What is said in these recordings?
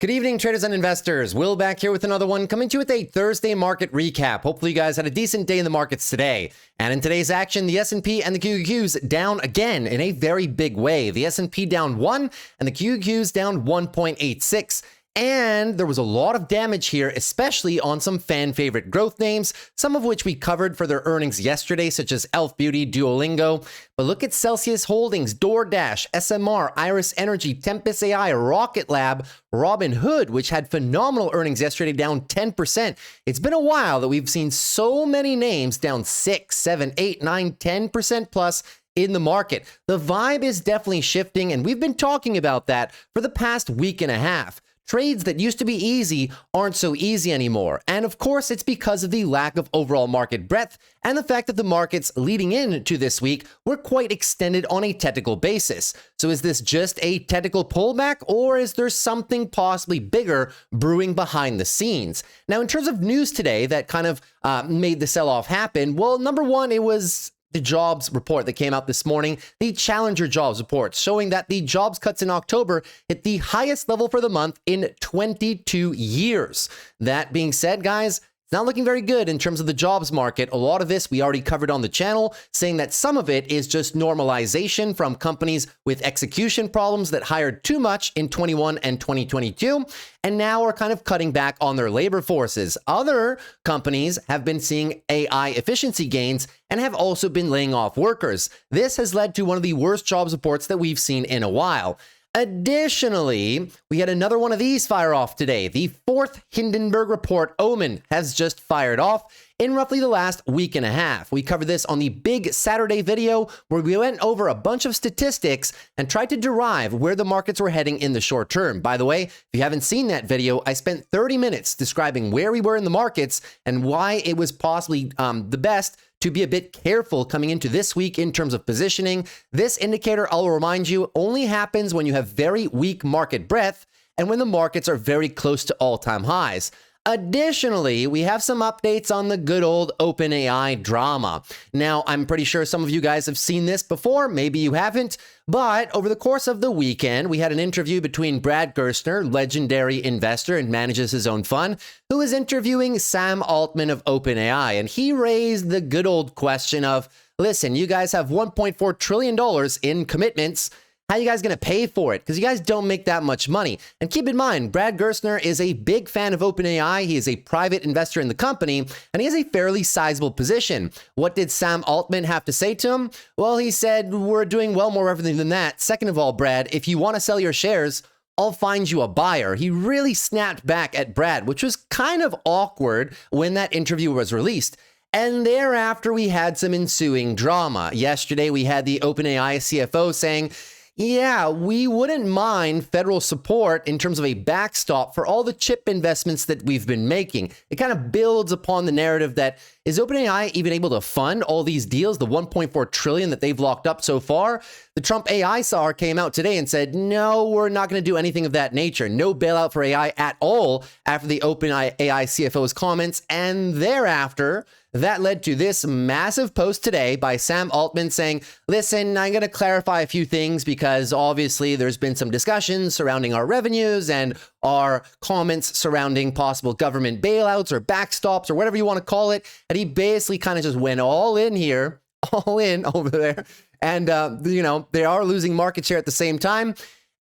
Good evening, traders and investors. Will back here with another one, coming to you with a Thursday market recap. Hopefully you guys had a decent day in the markets today. And in today's action, the S&P and the QQQs down again in a very big way. The S&P down 1 and the QQQs down 1.86. And there was a lot of damage here, especially on some fan favorite growth names, some of which we covered for their earnings yesterday, such as Elf Beauty, Duolingo. But look at Celcius Holdings, DoorDash, SMR, Iris Energy, Tempest AI, Rocket Lab, Robinhood, which had phenomenal earnings yesterday, down 10%. It's been a while that we've seen so many names down 6, 7, 8, 9, 10% plus in the market. The vibe is definitely shifting, and we've been talking about that for the past week and a half. Trades that used to be easy aren't so easy anymore. And of course, it's because of the lack of overall market breadth and the fact that the markets leading into this week were quite extended on a technical basis. So is this just a technical pullback, or is there something possibly bigger brewing behind the scenes? Now, in terms of news today that kind of made the sell-off happen, well, number one, it was the jobs report that came out this morning, the Challenger jobs report, showing that the jobs cuts in October hit the highest level for the month in 22 years. That being said, guys, it's not looking very good in terms of the jobs market. A lot of this we already covered on the channel, saying that some of it is just normalization from companies with execution problems that hired too much in 21 and 2022, and now are kind of cutting back on their labor forces. Other companies have been seeing AI efficiency gains and have also been laying off workers. This has led to one of the worst jobs reports that we've seen in a while. Additionally, we had another one of these fire off today. The fourth Hindenburg report, Omen, has just fired off in roughly the last week and a half. We covered this on the big Saturday video where we went over a bunch of statistics and tried to derive where the markets were heading in the short term. By the way, if you haven't seen that video, I spent 30 minutes describing where we were in the markets and why it was possibly the best to be a bit careful coming into this week in terms of positioning. This indicator, I'll remind you, only happens when you have very weak market breadth and when the markets are very close to all-time highs. Additionally, we have some updates on the good old OpenAI drama. Now, I'm pretty sure some of you guys have seen this before, maybe you haven't, but over the course of the weekend, we had an interview between Brad Gerstner, legendary investor and manages his own fund, who was interviewing Sam Altman of OpenAI, and he raised the good old question of, listen, you guys have $1.4 trillion in commitments. How are you guys going to pay for it? Because you guys don't make that much money. And keep in mind, Brad Gerstner is a big fan of OpenAI. He is a private investor in the company, and he has a fairly sizable position. What did Sam Altman have to say to him? Well, he said, we're doing well more revenue than that. Second of all, Brad, if you want to sell your shares, I'll find you a buyer. He really snapped back at Brad, which was kind of awkward when that interview was released. And thereafter, we had some ensuing drama. Yesterday, we had the OpenAI CFO saying, yeah, we wouldn't mind federal support in terms of a backstop for all the chip investments that we've been making. It kind of builds upon the narrative that is OpenAI even able to fund all these deals, the $1.4 trillion that they've locked up so far? The Trump AI czar came out today and said, no, we're not going to do anything of that nature. No bailout for AI at all after the OpenAI CFO's comments. And thereafter, that led to this massive post today by Sam Altman saying, listen, I'm going to clarify a few things because obviously there's been some discussions surrounding our revenues and our comments surrounding possible government bailouts or backstops or whatever you want to call it. And he basically kind of just went all in here, all in over there. And, they are losing market share at the same time.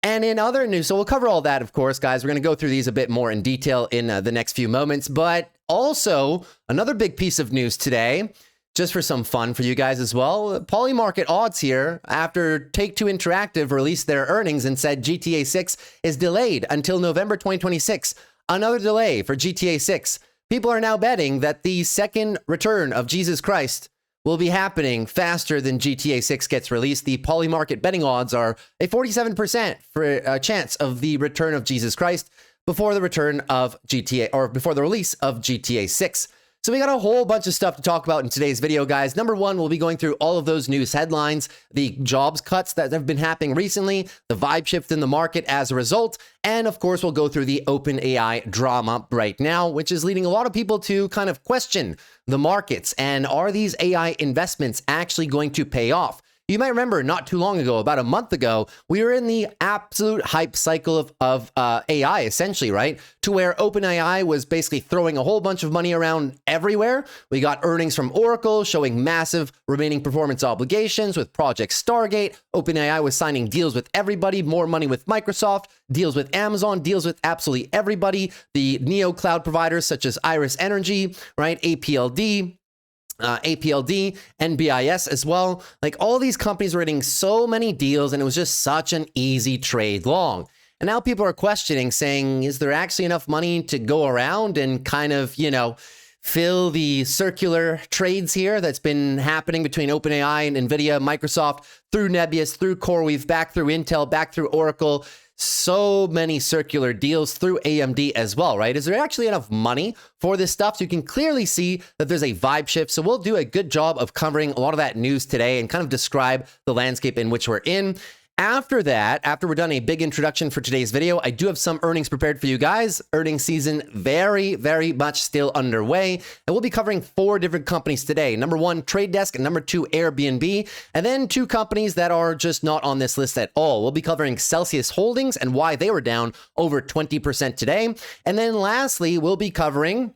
And in other news, so we'll cover all that, of course, guys. We're going to go through these a bit more in detail in the next few moments. But also, another big piece of news today, just for some fun for you guys as well. Polymarket Odds here, after Take-Two Interactive released their earnings and said GTA 6 is delayed until November 2026. Another delay for GTA 6. People are now betting that the second return of Jesus Christ will be happening faster than GTA 6 gets released. The Polymarket betting odds are a 47% for a chance of the return of Jesus Christ before the return of GTA, or before the release of GTA 6. So we got a whole bunch of stuff to talk about in today's video, guys. Number one, we'll be going through all of those news headlines, the jobs cuts that have been happening recently, the vibe shift in the market as a result, and of course, we'll go through the OpenAI drama right now, which is leading a lot of people to kind of question the markets and are these AI investments actually going to pay off? You might remember not too long ago, about a month ago, we were in the absolute hype cycle of AI, essentially, right? To where OpenAI was basically throwing a whole bunch of money around everywhere. We got earnings from Oracle showing massive remaining performance obligations with Project Stargate. OpenAI was signing deals with everybody, more money with Microsoft, deals with Amazon, deals with absolutely everybody. The neo cloud providers such as Iris Energy, right? APLD, NBIS as well. Like all these companies were getting so many deals and it was just such an easy trade long. And now people are questioning, saying, is there actually enough money to go around and kind of, fill the circular trades here that's been happening between OpenAI and NVIDIA, Microsoft, through Nebius, through CoreWeave, back through Intel, back through Oracle. So many circular deals through AMD as well, right? Is there actually enough money for this stuff? So you can clearly see that there's a vibe shift. So we'll do a good job of covering a lot of that news today and kind of describe the landscape in which we're in. After that, after we're done a big introduction for today's video, I do have some earnings prepared for you guys. Earnings season very, very much still underway. And we'll be covering 4 different companies today. Number 1, TradeDesk, and number 2, AirBNB. And then 2 companies that are just not on this list at all. We'll be covering Celcius Holdings and why they were down over 20% today. And then lastly, we'll be covering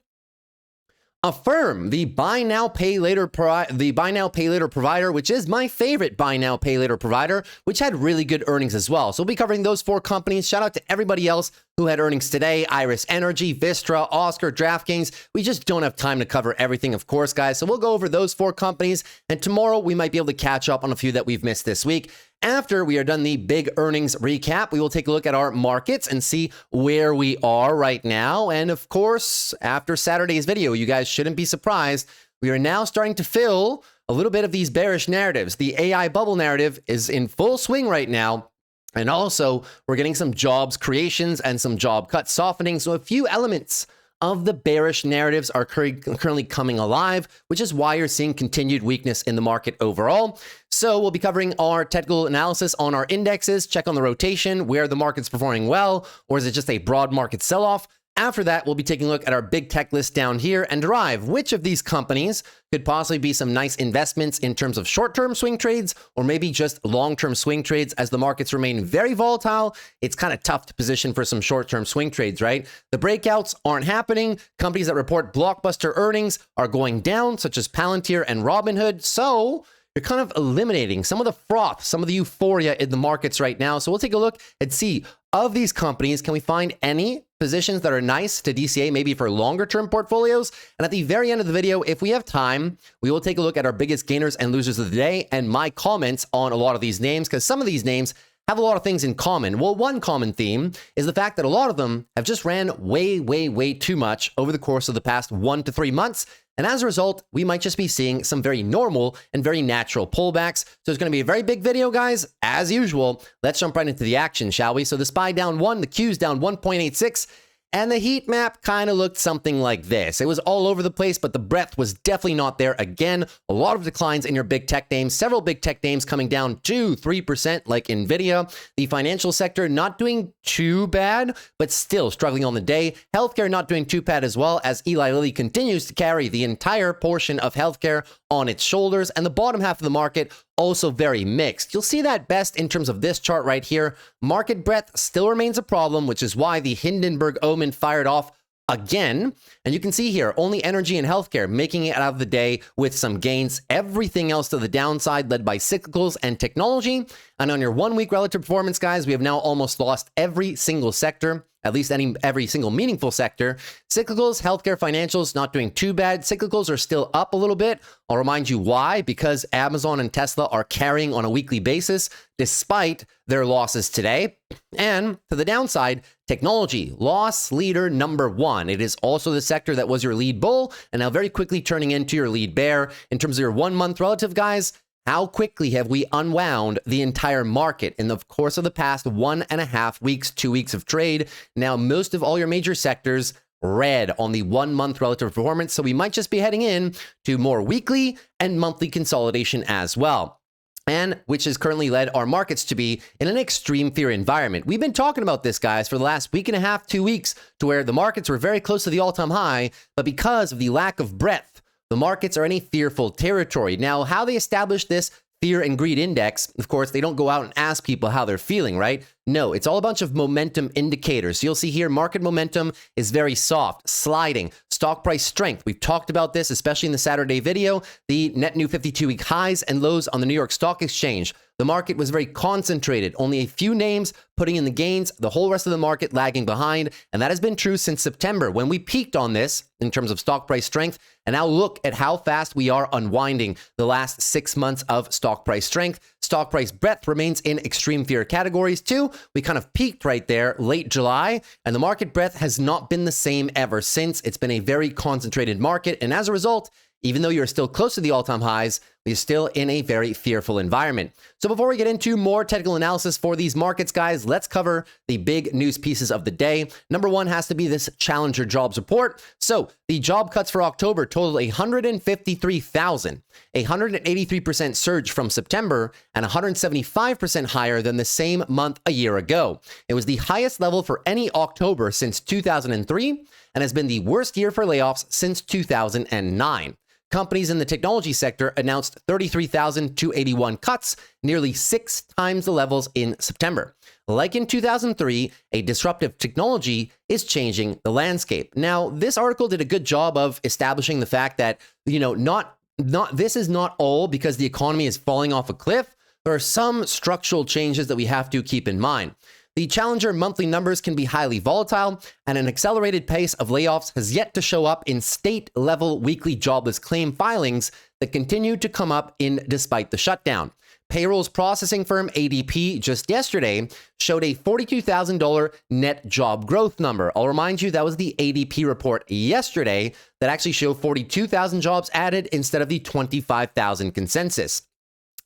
Affirm, the buy now pay later provider, which is my favorite buy now pay later provider, which had really good earnings as well. So we'll be covering those 4 companies. Shout out to everybody else who had earnings today: Iris Energy, Vistra, Oscar, DraftKings. We just don't have time to cover everything, of course, guys. So we'll go over those 4 companies, and tomorrow we might be able to catch up on a few that we've missed this week. After we are done the big earnings recap, we will take a look at our markets and see where we are right now. And of course, after Saturday's video, you guys shouldn't be surprised. We are now starting to fill a little bit of these bearish narratives. The AI bubble narrative is in full swing right now. And also, we're getting some jobs creations and some job cuts softening. So a few elements of the bearish narratives are currently coming alive, which is why you're seeing continued weakness in the market overall. So we'll be covering our technical analysis on our indexes, check on the rotation, where the market's performing well, or is it just a broad market sell-off? After that, we'll be taking a look at our big tech list down here and derive which of these companies could possibly be some nice investments in terms of short-term swing trades, or maybe just long-term swing trades. As the markets remain very volatile, it's kind of tough to position for some short-term swing trades, right? The breakouts aren't happening. Companies that report blockbuster earnings are going down, such as Palantir and Robinhood. So you're kind of eliminating some of the froth, some of the euphoria in the markets right now. So we'll take a look and see, of these companies, can we find any positions that are nice to DCA, maybe for longer term portfolios? And at the very end of the video, if we have time, we will take a look at our biggest gainers and losers of the day and my comments on a lot of these names, because some of these names have a lot of things in common. Well, one common theme is the fact that a lot of them have just ran way too much over the course of the past 1 to 3 months. And as a result, we might just be seeing some very normal and very natural pullbacks. So it's going to be a very big video, guys. As usual, let's jump right into the action, shall we? So the SPY down 1, the Q's down 1.86. And the heat map kind of looked something like this. It was all over the place, but the breadth was definitely not there. Again, a lot of declines in your big tech names, several big tech names coming down 2-3% like NVIDIA. The financial sector not doing too bad, but still struggling on the day. Healthcare not doing too bad as well, as Eli Lilly continues to carry the entire portion of healthcare on its shoulders. And the bottom half of the market also very mixed. You'll see that best in terms of this chart right here. Market breadth still remains a problem, which is why the Hindenburg omen fired off again. And you can see here, only energy and healthcare making it out of the day with some gains. Everything else to the downside, led by cyclicals and technology. And on your 1 week relative performance, guys, we have now almost lost every single sector, at least every single meaningful sector. Cyclicals, healthcare, financials, not doing too bad. Cyclicals are still up a little bit. I'll remind you why, because Amazon and Tesla are carrying on a weekly basis despite their losses today. And to the downside, technology, loss leader number 1. It is also the sector that was your lead bull and now very quickly turning into your lead bear. In terms of your 1 month relative, guys, how quickly have we unwound the entire market in the course of the past 1.5 weeks, 2 weeks of trade? Now, most of all your major sectors red on the 1 month relative performance. So we might just be heading in to more weekly and monthly consolidation as well. And which has currently led our markets to be in an extreme fear environment. We've been talking about this, guys, for the last 1.5 to 2 weeks, to where the markets were very close to the all-time high, but because of the lack of breadth, the markets are in a fearful territory. Now, how they establish this fear and greed index, of course, they don't go out and ask people how they're feeling, right? No, it's all a bunch of momentum indicators. You'll see here market momentum is very soft, sliding. Stock price strength. We've talked about this, especially in the Saturday video, the net new 52-week highs and lows on the New York Stock Exchange. The market was very concentrated, only a few names putting in the gains, the whole rest of the market lagging behind. And that has been true since September when we peaked on this in terms of stock price strength. And now look at how fast we are unwinding the last 6 months of stock price strength. Stock price breadth remains in extreme fear categories too. We kind of peaked right there late July, and the market breadth has not been the same ever since. It's been a very concentrated market. And as a result, even though you're still close to the all-time highs, we're still in a very fearful environment. So before we get into more technical analysis for these markets, guys, let's cover the big news pieces of the day. Number one has to be this Challenger jobs report. So the job cuts for October totaled 153,000, a 183% surge from September and 175% higher than the same month a year ago. It was the highest level for any October since 2003 and has been the worst year for layoffs since 2009. Companies in the technology sector announced 33,281 cuts, nearly 6 times the levels in September. Like in 2003, a disruptive technology is changing the landscape. Now, this article did a good job of establishing the fact that, this is not all because the economy is falling off a cliff. There are some structural changes that we have to keep in mind. The Challenger monthly numbers can be highly volatile, and an accelerated pace of layoffs has yet to show up in state-level weekly jobless claim filings that continue to come up in despite the shutdown. Payrolls processing firm ADP just yesterday showed a $42,000 net job growth number. I'll remind you that was the ADP report yesterday that actually showed 42,000 jobs added instead of the 25,000 consensus.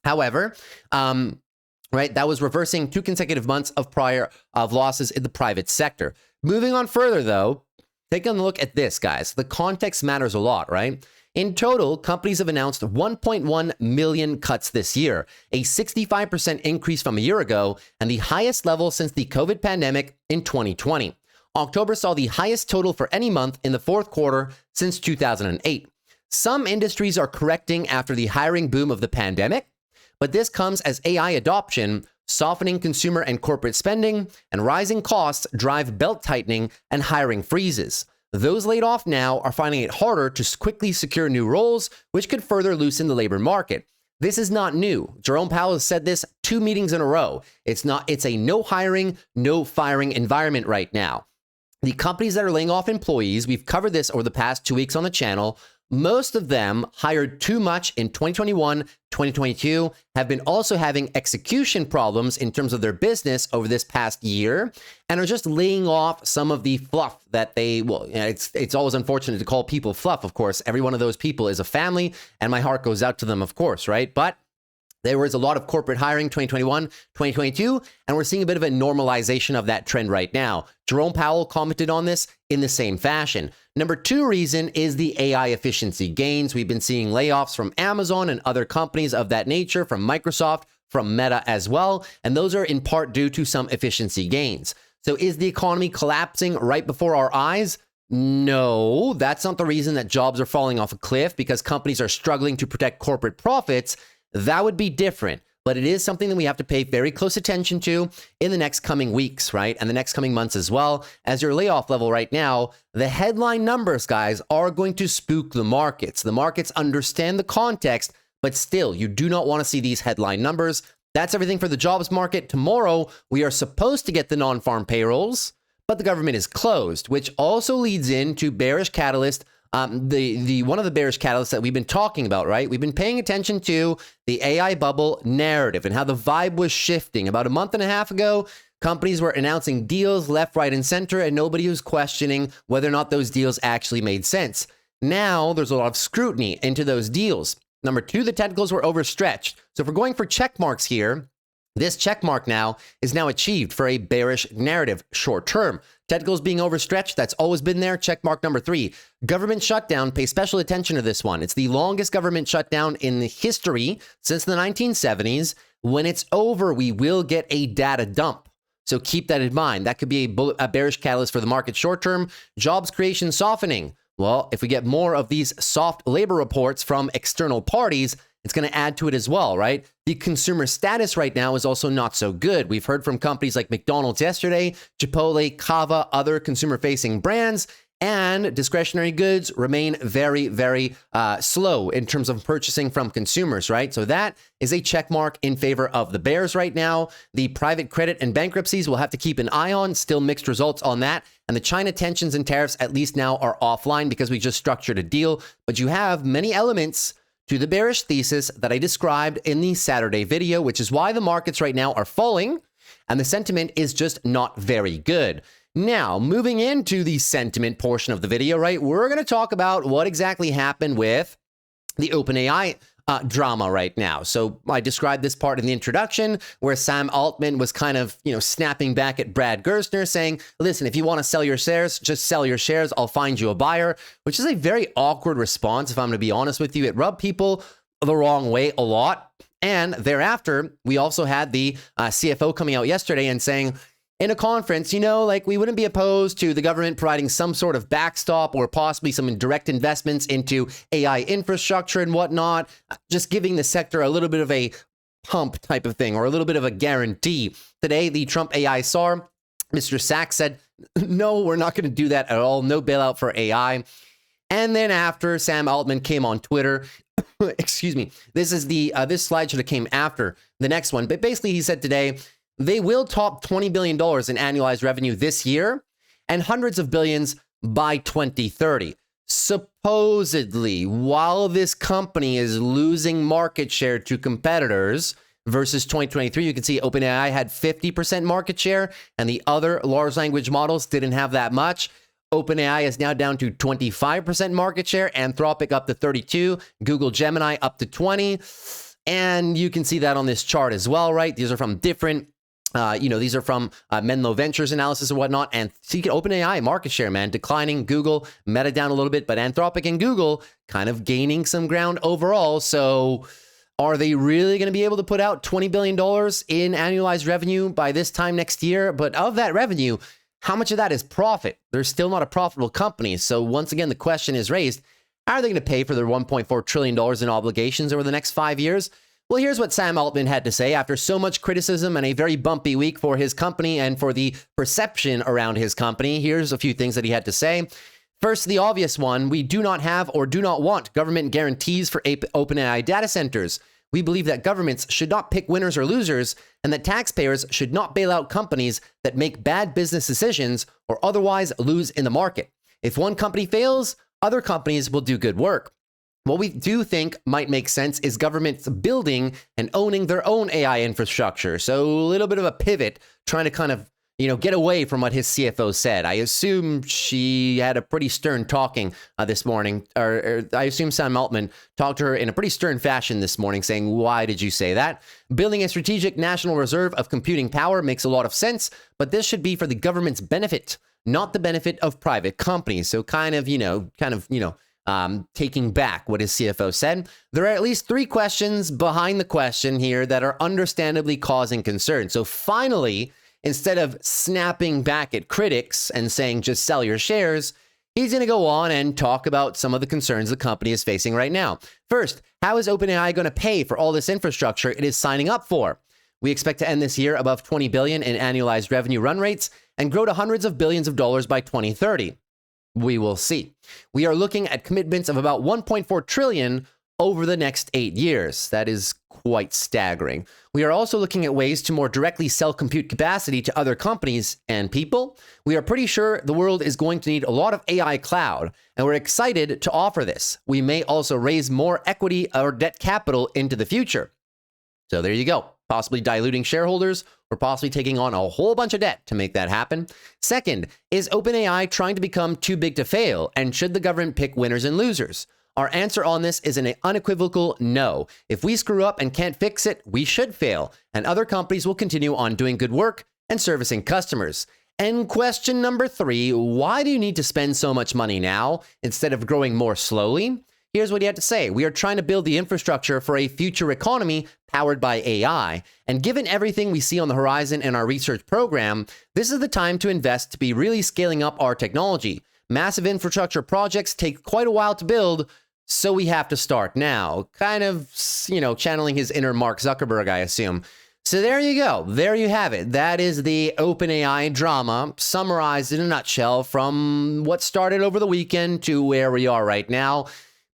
However, that was reversing 2 consecutive months of losses in the private sector. Moving on further, though, take a look at this, guys. The context matters a lot, right? In total, companies have announced 1.1 million cuts this year, a 65% increase from a year ago, and the highest level since the COVID pandemic in 2020. October saw the highest total for any month in the fourth quarter since 2008. Some industries are correcting after the hiring boom of the pandemic, but this comes as AI adoption, softening consumer and corporate spending, and rising costs drive belt tightening and hiring freezes. Those laid off now are finding it harder to quickly secure new roles, which could further loosen the labor market. This is not new. Jerome Powell has said this 2 meetings in a row. It's a no hiring, no firing environment right now. The companies that are laying off employees, we've covered this over the past 2 weeks on the channel. Most of them hired too much in 2021, 2022, have been also having execution problems in terms of their business over this past year, and are just laying off some of the fluff that it's always unfortunate to call people fluff, of course. Every one of those people is a family, and my heart goes out to them, of course, right? But there was a lot of corporate hiring 2021, 2022, and we're seeing a bit of a normalization of that trend right now. Jerome Powell commented on this in the same fashion. Number 2 reason is the AI efficiency gains. We've been seeing layoffs from Amazon and other companies of that nature, from Microsoft, from Meta as well, and those are in part due to some efficiency gains. So is the economy collapsing right before our eyes? No, that's not the reason that jobs are falling off a cliff because companies are struggling to protect corporate profits. That would be different, but it is something that we have to pay very close attention to in the next coming weeks, right? And the next coming months as well. As your layoff level right now, the headline numbers, guys, are going to spook the markets. The markets understand the context, but still, you do not want to see these headline numbers. That's everything for the jobs market. Tomorrow, we are supposed to get the non-farm payrolls, but the government is closed, which also leads into bearish catalyst. One of the bearish catalysts that we've been talking about, right? We've been paying attention to the AI bubble narrative and how the vibe was shifting. About a month and a half ago, companies were announcing deals left, right, and center, and nobody was questioning whether or not those deals actually made sense. Now, there's a lot of scrutiny into those deals. Number 2, the technicals were overstretched. So if we're going for check marks here, this check mark now is now achieved for a bearish narrative short term. Technicals being overstretched, that's always been there. Check mark number 3. Government shutdown, pay special attention to this one. It's the longest government shutdown in the history since the 1970s. When it's over, we will get a data dump. So keep that in mind. That could be a bearish catalyst for the market short term. Jobs creation softening. Well, if we get more of these soft labor reports from external parties, it's going to add to it as well, right? The consumer status right now is also not so good. We've heard from companies like McDonald's yesterday, Chipotle, Kava, other consumer-facing brands, and discretionary goods remain very, very slow in terms of purchasing from consumers, right? So that is a check mark in favor of the bears right now. The private credit and bankruptcies we'll have to keep an eye on. Still mixed results on that. And the China tensions and tariffs at least now are offline because we just structured a deal. But you have many elements to the bearish thesis that I described in the Saturday video, which is why the markets right now are falling and the sentiment is just not very good. Now, moving into the sentiment portion of the video, right, we're going to talk about what exactly happened with the OpenAI drama right now. So I described this part in the introduction where Sam Altman was kind of, snapping back at Brad Gerstner saying, listen, if you want to sell your shares, just sell your shares. I'll find you a buyer, which is a very awkward response. If I'm going to be honest with you, it rubbed people the wrong way a lot. And thereafter, we also had the CFO coming out yesterday and saying, in a conference, we wouldn't be opposed to the government providing some sort of backstop or possibly some direct investments into AI infrastructure and whatnot, just giving the sector a little bit of a pump type of thing or a little bit of a guarantee. Today, the Trump AI SAR, Mr. Sachs said, no, we're not going to do that at all. No bailout for AI. And then after Sam Altman came on Twitter, excuse me, this slide should have came after the next one. But basically he said today, they will top $20 billion in annualized revenue this year and hundreds of billions by 2030. Supposedly, while this company is losing market share to competitors versus 2023, you can see OpenAI had 50% market share and the other large language models didn't have that much. OpenAI is now down to 25% market share, Anthropic up to 32, Google Gemini up to 20. And you can see that on this chart as well, right? These are from different these are from Menlo Ventures analysis and whatnot. And so you can OpenAI market share, man, declining. Google, Meta down a little bit, but Anthropic and Google kind of gaining some ground overall. So are they really going to be able to put out $20 billion in annualized revenue by this time next year? But of that revenue, how much of that is profit? They're still not a profitable company. So once again, the question is raised, how are they going to pay for their $1.4 trillion in obligations over the next 5 years? Well, here's what Sam Altman had to say after so much criticism and a very bumpy week for his company and for the perception around his company. Here's a few things that he had to say. First, the obvious one, we do not have or do not want government guarantees for OpenAI data centers. We believe that governments should not pick winners or losers and that taxpayers should not bail out companies that make bad business decisions or otherwise lose in the market. If one company fails, other companies will do good work. What we do think might make sense is governments building and owning their own AI infrastructure. So a little bit of a pivot, trying to kind of, get away from what his CFO said. I assume she had a pretty stern talking this morning, or I assume Sam Altman talked to her in a pretty stern fashion this morning saying, why did you say that? Building a strategic national reserve of computing power makes a lot of sense, but this should be for the government's benefit, not the benefit of private companies. So taking back what his CFO said. There are at least 3 questions behind the question here that are understandably causing concern. So finally, instead of snapping back at critics and saying just sell your shares, he's going to go on and talk about some of the concerns the company is facing right now. First, how is OpenAI going to pay for all this infrastructure it is signing up for? We expect to end this year above $20 billion in annualized revenue run rates and grow to hundreds of billions of dollars by 2030. We will see. We are looking at commitments of about $1.4 trillion over the next 8 years. That is quite staggering. We are also looking at ways to more directly sell compute capacity to other companies and people. We are pretty sure the world is going to need a lot of AI cloud, and we're excited to offer this. We may also raise more equity or debt capital into the future. So there you go. Possibly diluting shareholders or possibly taking on a whole bunch of debt to make that happen. Second, is OpenAI trying to become too big to fail? And should the government pick winners and losers? Our answer on this is an unequivocal no. If we screw up and can't fix it, we should fail, and other companies will continue on doing good work and servicing customers. And question number 3, why do you need to spend so much money now instead of growing more slowly? Here's what he had to say. We are trying to build the infrastructure for a future economy powered by AI. And given everything we see on the horizon in our research program, this is the time to invest to be really scaling up our technology. Massive infrastructure projects take quite a while to build, so we have to start now. Kind of, channeling his inner Mark Zuckerberg, I assume. So there you go. There you have it. That is the OpenAI drama summarized in a nutshell from what started over the weekend to where we are right now.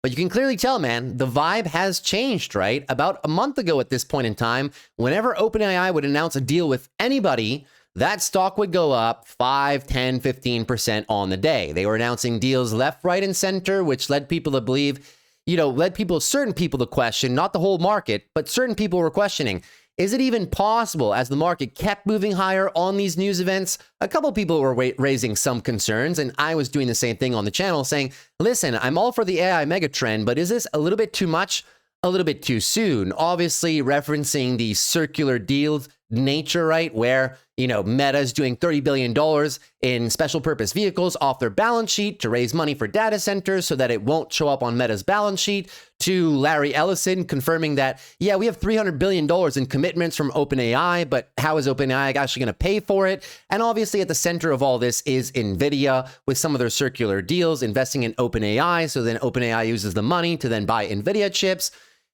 But you can clearly tell, man, the vibe has changed, right? About a month ago at this point in time, whenever OpenAI would announce a deal with anybody, that stock would go up 5, 10, 15% on the day. They were announcing deals left, right, and center, which led people to believe, certain people to question, not the whole market, but certain people were questioning, is it even possible as the market kept moving higher on these news events? A couple people were raising some concerns, and I was doing the same thing on the channel saying, listen, I'm all for the AI megatrend, but is this a little bit too much? A little bit too soon? Obviously referencing the circular deals nature, right? Where, Meta is doing $30 billion in special purpose vehicles off their balance sheet to raise money for data centers so that it won't show up on Meta's balance sheet, to Larry Ellison confirming that, yeah, we have $300 billion in commitments from OpenAI, but how is OpenAI actually going to pay for it? And obviously at the center of all this is NVIDIA with some of their circular deals, investing in OpenAI. So then OpenAI uses the money to then buy NVIDIA chips,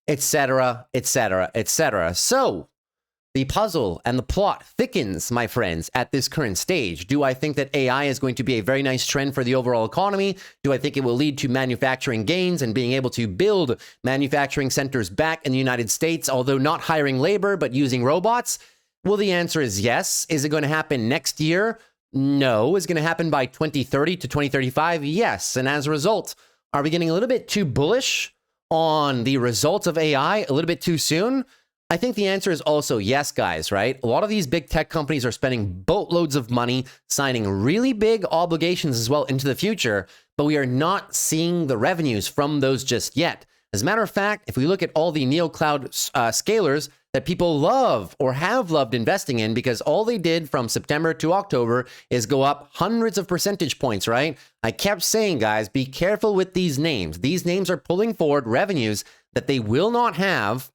etc., etc., etc. So the puzzle and the plot thickens, my friends, at this current stage. Do I think that AI is going to be a very nice trend for the overall economy? Do I think it will lead to manufacturing gains and being able to build manufacturing centers back in the United States, although not hiring labor, but using robots? Well, the answer is yes. Is it going to happen next year? No. Is it going to happen by 2030 to 2035? Yes. And as a result, are we getting a little bit too bullish on the results of AI a little bit too soon? I think the answer is also yes, guys, right? A lot of these big tech companies are spending boatloads of money, signing really big obligations as well into the future, but we are not seeing the revenues from those just yet. As a matter of fact, if we look at all the neocloud scalers that people love or have loved investing in, because all they did from September to October is go up hundreds of percentage points, right? I kept saying, guys, be careful with these names. These names are pulling forward revenues that they will not have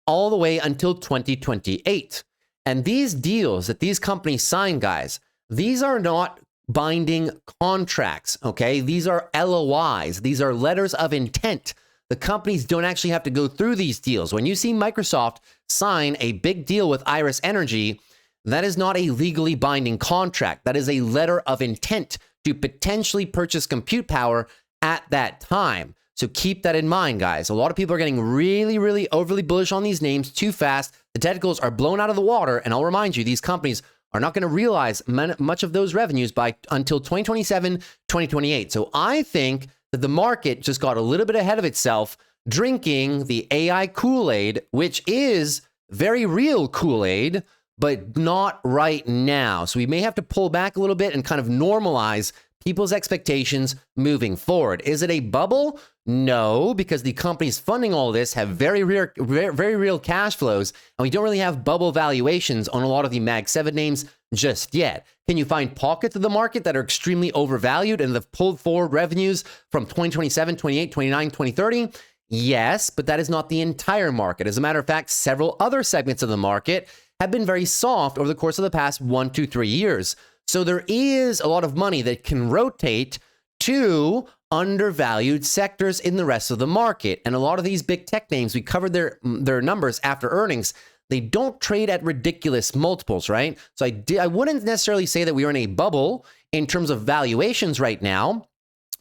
all the way until 2028. And these deals that these companies sign, guys, these are not binding contracts, okay? These are LOIs. These are letters of intent. The companies don't actually have to go through these deals. When you see Microsoft sign a big deal with Iris Energy, that is not a legally binding contract. That is a letter of intent to potentially purchase compute power at that time. So keep that in mind, guys. A lot of people are getting really, really overly bullish on these names too fast. The technicals are blown out of the water. And I'll remind you, these companies are not going to realize much of those revenues until 2027, 2028. So I think that the market just got a little bit ahead of itself, drinking the AI Kool-Aid, which is very real Kool-Aid, but not right now. So we may have to pull back a little bit and kind of normalize people's expectations moving forward. Is it a bubble? No, because the companies funding all this have very real cash flows, and we don't really have bubble valuations on a lot of the Mag 7 names just yet. Can you find pockets of the market that are extremely overvalued and have pulled forward revenues from 2027, 28, 29, 2030? Yes, but that is not the entire market. As a matter of fact, several other segments of the market have been very soft over the course of the past 1 to 3 years. So there is a lot of money that can rotate to undervalued sectors in the rest of the market. And a lot of these big tech names, we covered their numbers after earnings. They don't trade at ridiculous multiples, right? So I wouldn't necessarily say that we are in a bubble in terms of valuations right now,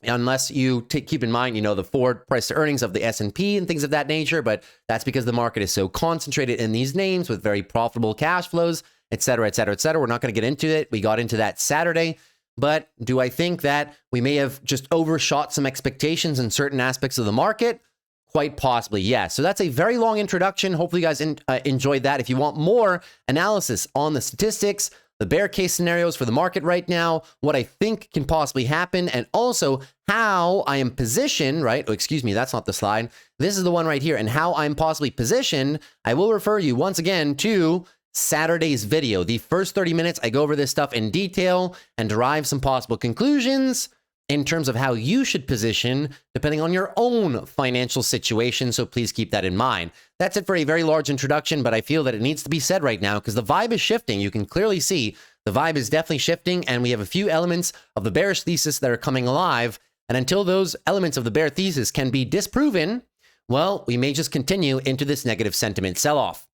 unless you keep in mind, the forward price to earnings of the S&P and things of that nature. But that's because the market is so concentrated in these names with very profitable cash flows, et cetera, et cetera, et cetera. We're not going to get into it. We got into that Saturday. But do I think that we may have just overshot some expectations in certain aspects of the market? Quite possibly, yes. So that's a very long introduction. Hopefully you guys enjoyed that. If you want more analysis on the statistics, the bear case scenarios for the market right now, what I think can possibly happen, and also how I am positioned, right? Oh, excuse me, that's not the slide. This is the one right here. And how I'm possibly positioned, I will refer you once again to Saturday's video. The first 30 minutes, I go over this stuff in detail and derive some possible conclusions in terms of how you should position depending on your own financial situation. So please keep that in mind. That's it for a very large introduction, but I feel that it needs to be said right now because the vibe is shifting. You can clearly see the vibe is definitely shifting, and we have a few elements of the bearish thesis that are coming alive And until those elements of the bear thesis can be disproven, well, we may just continue into this negative sentiment sell-off.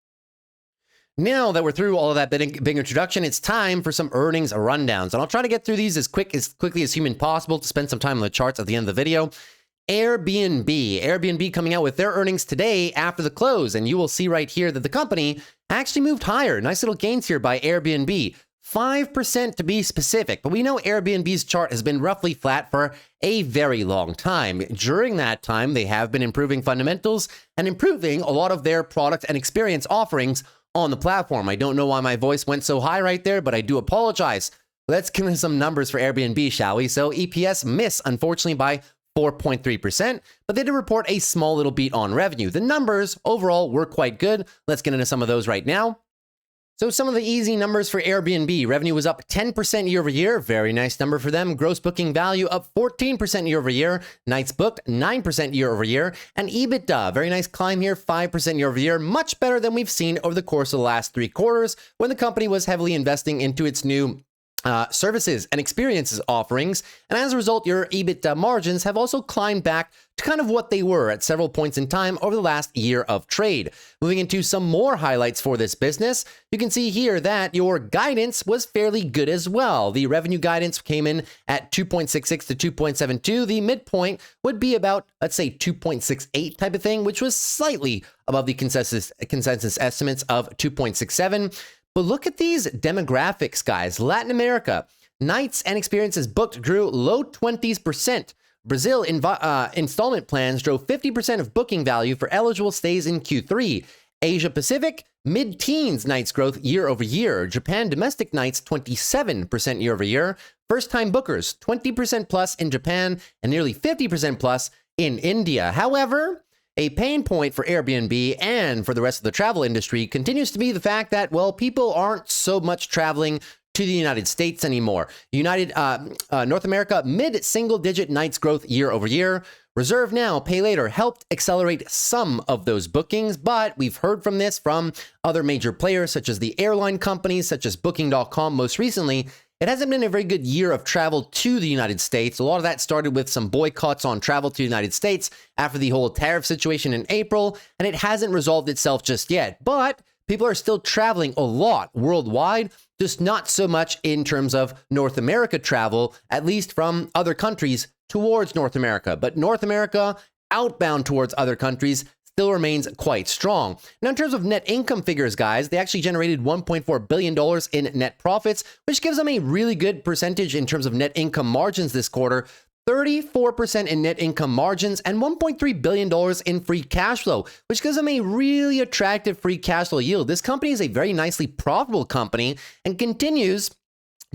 Now that we're through all of that big introduction, it's time for some earnings rundowns. And I'll try to get through these as quickly as human possible to spend some time on the charts at the end of the video. AirBNB coming out with their earnings today after the close. And you will see right here that the company actually moved higher. Nice little gains here by AirBNB. 5% to be specific, but we know Airbnb's chart has been roughly flat for a very long time. During that time, they have been improving fundamentals and improving a lot of their product and experience offerings on the platform. I don't know why my voice went so high right there, but I do apologize. Let's give them some numbers for Airbnb, shall we? So EPS miss, unfortunately, by 4.3%, but they did report a small little beat on revenue. The numbers overall were quite good. Let's get into some of those right now. So some of the easy numbers for Airbnb. Revenue was up 10% year over year. Very nice number for them. Gross booking value up 14% year over year. Nights booked 9% year over year. And EBITDA, very nice climb here, 5% year over year. Much better than we've seen over the course of the last 3 quarters when the company was heavily investing into its new services and experiences offerings. And as a result, your EBITDA margins have also climbed back to kind of what they were at several points in time over the last year of trade. Moving into some more highlights for this business, you can see here that your guidance was fairly good as well. The revenue guidance came in at 2.66 to 2.72. The midpoint would be about, let's say, 2.68 type of thing, which was slightly above the consensus estimates of 2.67. But look at these demographics, guys. Latin America, nights and experiences booked grew low 20%. Brazil installment plans drove 50% of booking value for eligible stays in Q3. Asia Pacific, mid-teens nights growth year over year. Japan domestic nights 27% year over year. First-time bookers 20% plus in Japan and nearly 50% plus in India. However, a pain point for Airbnb and for the rest of the travel industry continues to be the fact that, well, people aren't so much traveling to the United States anymore. North America, mid-single-digit nights growth year over year. Reserve Now, Pay Later helped accelerate some of those bookings, but we've heard from this from other major players, such as the airline companies, such as Booking.com most recently. It hasn't been a very good year of travel to the United States. A lot of that started with some boycotts on travel to the United States after the whole tariff situation in April, and it hasn't resolved itself just yet. But people are still traveling a lot worldwide, just not so much in terms of North America travel, at least from other countries towards North America. But North America, outbound towards other countries, still remains quite strong. Now, in terms of net income figures, guys, they actually generated $1.4 billion in net profits, which gives them a really good percentage in terms of net income margins this quarter. 34% in net income margins and $1.3 billion in free cash flow, which gives them a really attractive free cash flow yield. This company is a very nicely profitable company and continues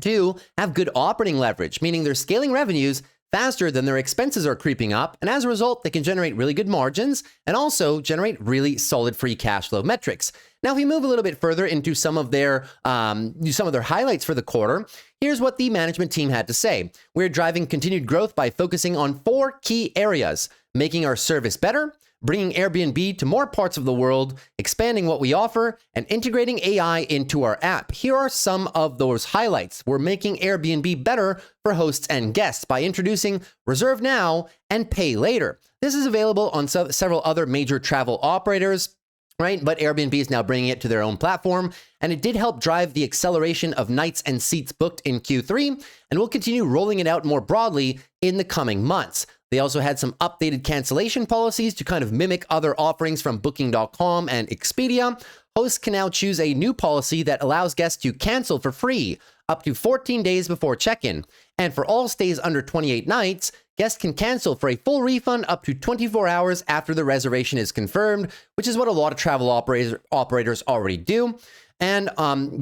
to have good operating leverage, meaning they're scaling revenues faster than their expenses are creeping up, and as a result, they can generate really good margins and also generate really solid free cash flow metrics. Now, if we move a little bit further into some of their highlights for the quarter, here's what the management team had to say. We're driving continued growth by focusing on 4 key areas: making our service better, bringing Airbnb to more parts of the world, expanding what we offer, and integrating AI into our app. Here are some of those highlights. We're making Airbnb better for hosts and guests by introducing Reserve Now and Pay Later. This is available on several other major travel operators, right? But Airbnb is now bringing it to their own platform, and it did help drive the acceleration of nights and seats booked in Q3, and we'll continue rolling it out more broadly in the coming months. They also had some updated cancellation policies to kind of mimic other offerings from Booking.com and Expedia. Hosts can now choose a new policy that allows guests to cancel for free up to 14 days before check-in. And for all stays under 28 nights, guests can cancel for a full refund up to 24 hours after the reservation is confirmed, which is what a lot of travel operators already do. And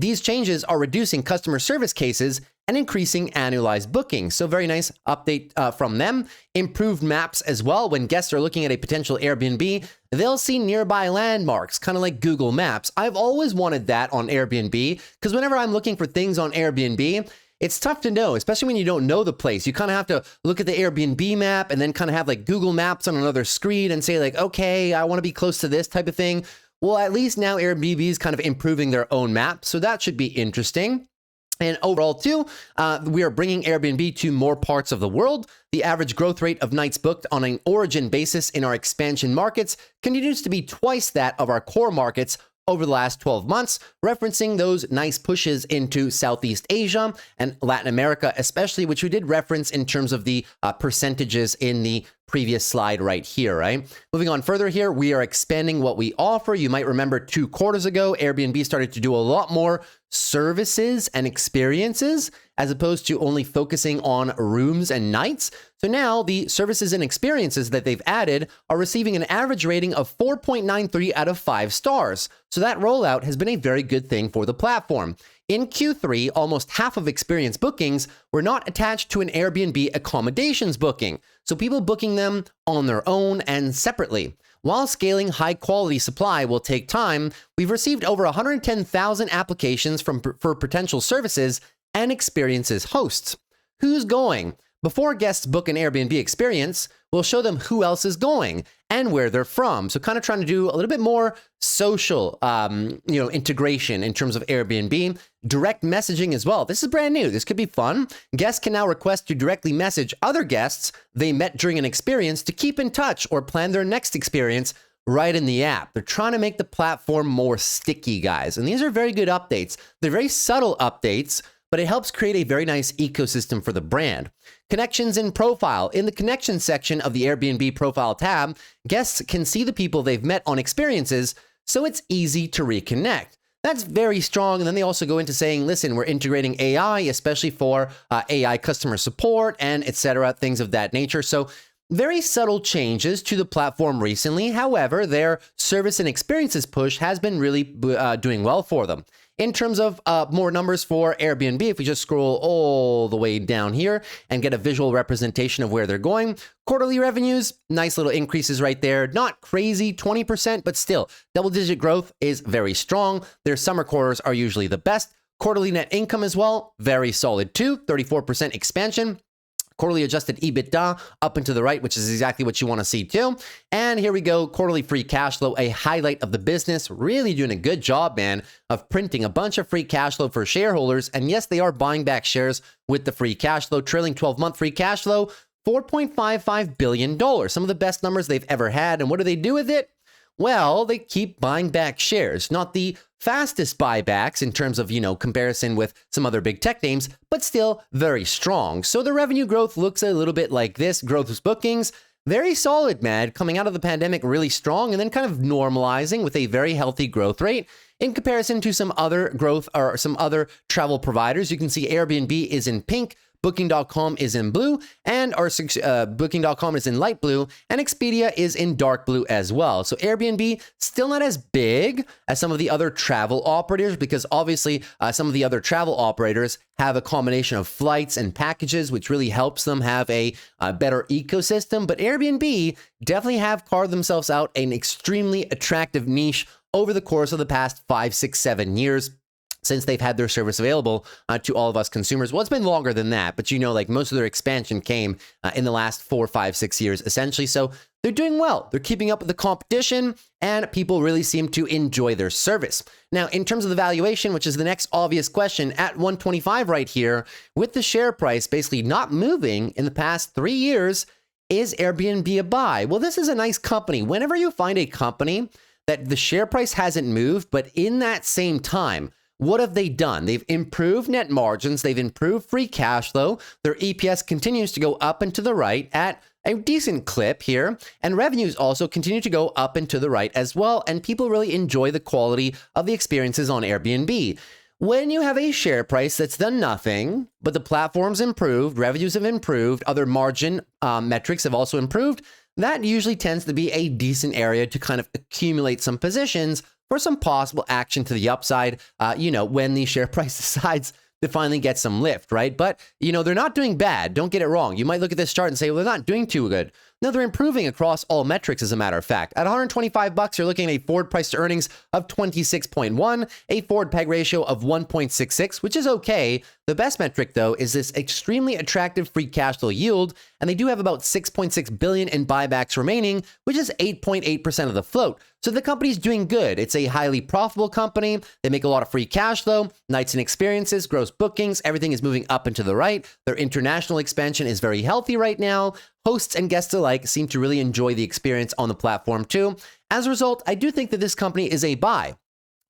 these changes are reducing customer service cases and increasing annualized bookings. So very nice update from them. Improved maps as well. When guests are looking at a potential Airbnb, they'll see nearby landmarks, kind of like Google Maps. I've always wanted that on Airbnb because whenever I'm looking for things on Airbnb, it's tough to know, especially when you don't know the place. You kind of have to look at the Airbnb map and then kind of have like Google Maps on another screen and say like, okay, I want to be close to this type of thing. Well, at least now Airbnb is kind of improving their own map, so that should be interesting. And overall, too, we are bringing Airbnb to more parts of the world. The average growth rate of nights booked on an origin basis in our expansion markets continues to be twice that of our core markets over the last 12 months, referencing those nice pushes into Southeast Asia and Latin America, especially, which we did reference in terms of the percentages in the previous slide right here, right? Moving on further here, we are expanding what we offer. You might remember 2 quarters ago, Airbnb started to do a lot more services and experiences as opposed to only focusing on rooms and nights. So now the services and experiences that they've added are receiving an average rating of 4.93 out of 5 stars. So that rollout has been a very good thing for the platform. In Q3, almost half of experience bookings were not attached to an Airbnb accommodations booking, so people booking them on their own and separately. While scaling high-quality supply will take time, we've received over 110,000 applications for potential services and experiences hosts. Who's going? Before guests book an Airbnb experience, we'll show them who else is going and where they're from. So kind of trying to do a little bit more social, integration in terms of Airbnb. Direct messaging as well. This is brand new. This could be fun. Guests can now request to directly message other guests they met during an experience to keep in touch or plan their next experience right in the app. They're trying to make the platform more sticky, guys. And these are very good updates. They're very subtle updates, but it helps create a very nice ecosystem for the brand. Connections in profile. In the connections section of the Airbnb profile tab, guests can see the people they've met on experiences, so it's easy to reconnect. That's very strong. And then they also go into saying, listen, we're integrating AI, especially for AI customer support and etc., things of that nature. So very subtle changes to the platform recently. However, their service and experiences push has been really doing well for them. In terms of more numbers for Airbnb, if we just scroll all the way down here and get a visual representation of where they're going, quarterly revenues, nice little increases right there. Not crazy, 20%, but still, double-digit growth is very strong. Their summer quarters are usually the best. Quarterly net income as well, very solid too, 34% expansion. Quarterly adjusted EBITDA up and to the right, which is exactly what you want to see too. And here we go, quarterly free cash flow, a highlight of the business. Really doing a good job, man, of printing a bunch of free cash flow for shareholders. And yes, they are buying back shares with the free cash flow. Trailing 12-month free cash flow, $4.55 billion. Some of the best numbers they've ever had. And what do they do with it? Well, they keep buying back shares. Not the fastest buybacks in terms of, comparison with some other big tech names, but still very strong. So the revenue growth looks a little bit like this. Growth with bookings, very solid, man. Coming out of the pandemic, really strong, and then kind of normalizing with a very healthy growth rate. In comparison to some other growth or some other travel providers, you can see Airbnb is in pink, Booking.com is in blue, and our Booking.com is in light blue, and Expedia is in dark blue as well. So Airbnb still not as big as some of the other travel operators, because obviously some of the other travel operators have a combination of flights and packages, which really helps them have a better ecosystem. But Airbnb definitely have carved themselves out an extremely attractive niche over the course of the past 5, 6, 7 years. Since they've had their service available to all of us consumers. Well, it's been longer than that, but most of their expansion came in the last 4, 5, 6 years, essentially. So they're doing well. They're keeping up with the competition, and people really seem to enjoy their service. Now, in terms of the valuation, which is the next obvious question, at 125 right here, with the share price basically not moving in the past 3 years, is Airbnb a buy? Well, this is a nice company. Whenever you find a company that the share price hasn't moved, but in that same time, what have they done? They've improved net margins. They've improved free cash flow. Their EPS continues to go up and to the right at a decent clip here. And revenues also continue to go up and to the right as well. And people really enjoy the quality of the experiences on Airbnb. When you have a share price that's done nothing, but the platform's improved, revenues have improved, other margin metrics have also improved, that usually tends to be a decent area to kind of accumulate some positions for some possible action to the upside, when the share price decides to finally get some lift, right? But, they're not doing bad. Don't get it wrong. You might look at this chart and say, well, they're not doing too good. No, they're improving across all metrics, as a matter of fact. At $125, you're looking at a forward price to earnings of 26.1, a forward PEG ratio of 1.66, which is okay. The best metric, though, is this extremely attractive free cash flow yield, and they do have about $6.6 billion in buybacks remaining, which is 8.8% of the float. So the company's doing good. It's a highly profitable company. They make a lot of free cash flow, nights and experiences, gross bookings, everything is moving up and to the right. Their international expansion is very healthy right now. Hosts and guests alike seem to really enjoy the experience on the platform too. As a result, I do think that this company is a buy.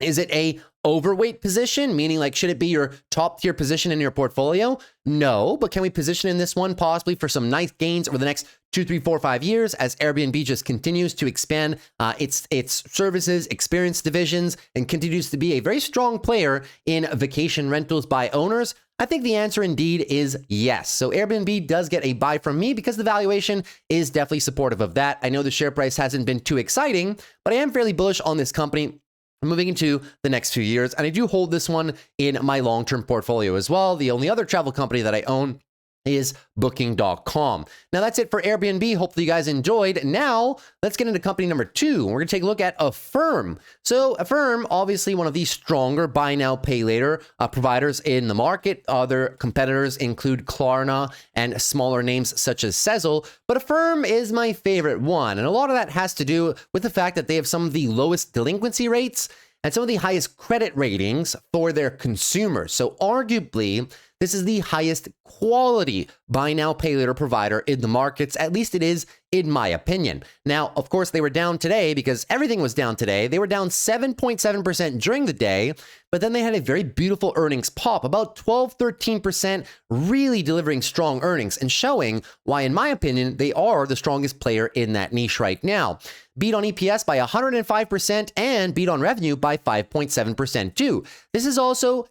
Is it a overweight position, meaning like should it be your top tier position in your portfolio? No, but can we position in this one possibly for some nice gains over the next 2, 3, 4, 5 years as Airbnb just continues to expand its services, experience divisions, and continues to be a very strong player in vacation rentals by owners? I think the answer indeed is yes. So Airbnb does get a buy from me because the valuation is definitely supportive of that. I know the share price hasn't been too exciting, but I am fairly bullish on this company moving into the next few years. And I do hold this one in my long-term portfolio as well. The only other travel company that I own is Booking.com. Now that's it for Airbnb. Hopefully you guys enjoyed. Now let's get into company number 2. We're gonna take a look at Affirm. So Affirm, obviously one of the stronger buy now, pay later providers in the market. Other competitors include Klarna and smaller names such as Sezzle, but Affirm is my favorite one. And a lot of that has to do with the fact that they have some of the lowest delinquency rates and some of the highest credit ratings for their consumers. So arguably, this is the highest quality buy now, pay later provider in the markets. At least it is, in my opinion. Now, of course, they were down today because everything was down today. They were down 7.7% during the day, but then they had a very beautiful earnings pop, about 12, 13%, really delivering strong earnings and showing why, in my opinion, they are the strongest player in that niche right now. Beat on EPS by 105% and beat on revenue by 5.7% too. This is also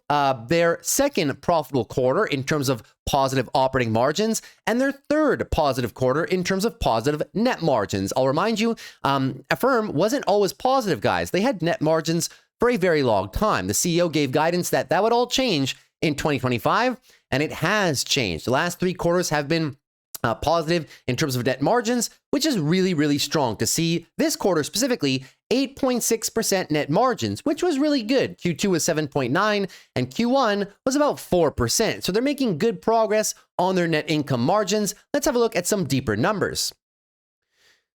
their second profitable quarter in terms of positive operating margins and their third positive quarter in terms of positive net margins. I'll remind you, Affirm wasn't always positive, guys. They had net margins for a very long time. The CEO gave guidance that that would all change in 2025, and it has changed. The last 3 quarters have been positive in terms of net margins, which is really, really strong to see. This quarter specifically, 8.6% net margins, which was really good. Q2 was 7.9 and Q1 was about 4%. So they're making good progress on their net income margins. Let's have a look at some deeper numbers.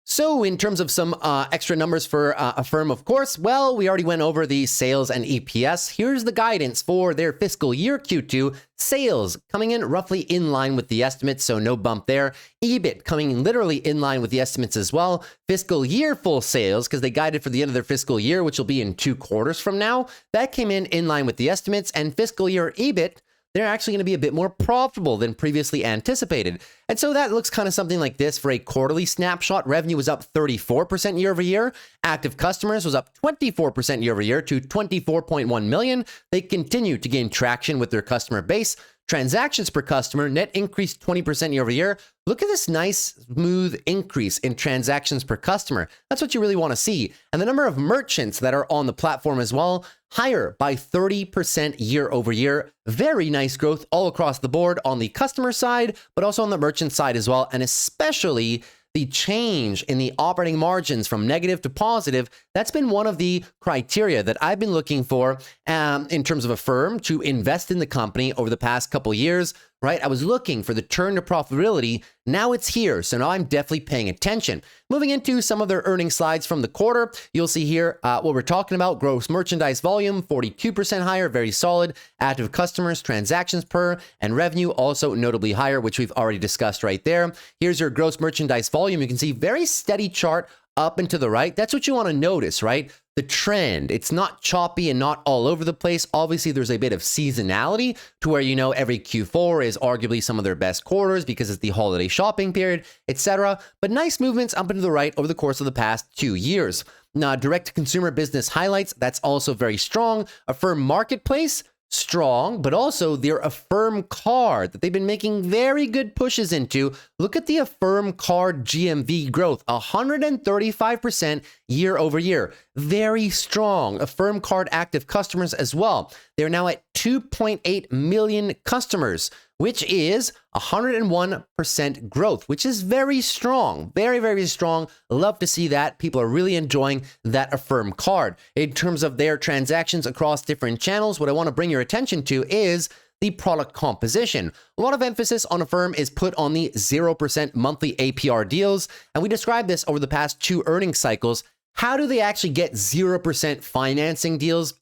So in terms of some extra numbers for Affirm, of course, well, we already went over the sales and EPS. Here's the guidance for their fiscal year Q2. Sales coming in roughly in line with the estimates, so no bump there. EBIT coming in literally in line with the estimates as well. Fiscal year full sales, because they guided for the end of their fiscal year, which will be in 2 quarters from now, that came in line with the estimates. And fiscal year EBIT, they're actually going to be a bit more profitable than previously anticipated. And so that looks kind of something like this for a quarterly snapshot. Revenue was up 34% year over year. Active customers was up 24% year over year to 24.1 million. They continue to gain traction with their customer base. Transactions per customer net increased 20% year over year. Look at this nice, smooth increase in transactions per customer. That's what you really want to see. And the number of merchants that are on the platform as well, higher by 30% year over year. Very nice growth all across the board on the customer side, but also on the merchant side as well. And especially the change in the operating margins from negative to positive, that's been one of the criteria that I've been looking for in terms of Affirm to invest in the company over the past couple years, right? I was looking for the turn to profitability. Now it's here. So now I'm definitely paying attention. Moving into some of their earnings slides from the quarter, you'll see here what we're talking about. Gross merchandise volume, 42% higher, very solid. Active customers, transactions per, and revenue also notably higher, which we've already discussed right there. Here's your gross merchandise volume. You can see very steady chart up and to the right. That's what you want to notice, right? The trend. It's not choppy and not all over the place. Obviously, there's a bit of seasonality to where, you know, every Q4 is arguably some of their best quarters because it's the holiday shopping period, etc. But nice movements up and to the right over the course of the past 2 years. Now, direct-to-consumer business highlights, that's also very strong. Affirm Marketplace, strong, but also their Affirm card that they've been making very good pushes into. Look at the Affirm card GMV growth, 135% year over year. Very strong. Affirm card active customers as well. They're now at 2.8 million customers, which is 101% growth, which is very strong. Very, very strong. Love to see that. People are really enjoying that Affirm card. In terms of their transactions across different channels, what I want to bring your attention to is the product composition. A lot of emphasis on Affirm is put on the 0% monthly APR deals, and we described this over the past 2 earnings cycles. How do they actually get 0% financing deals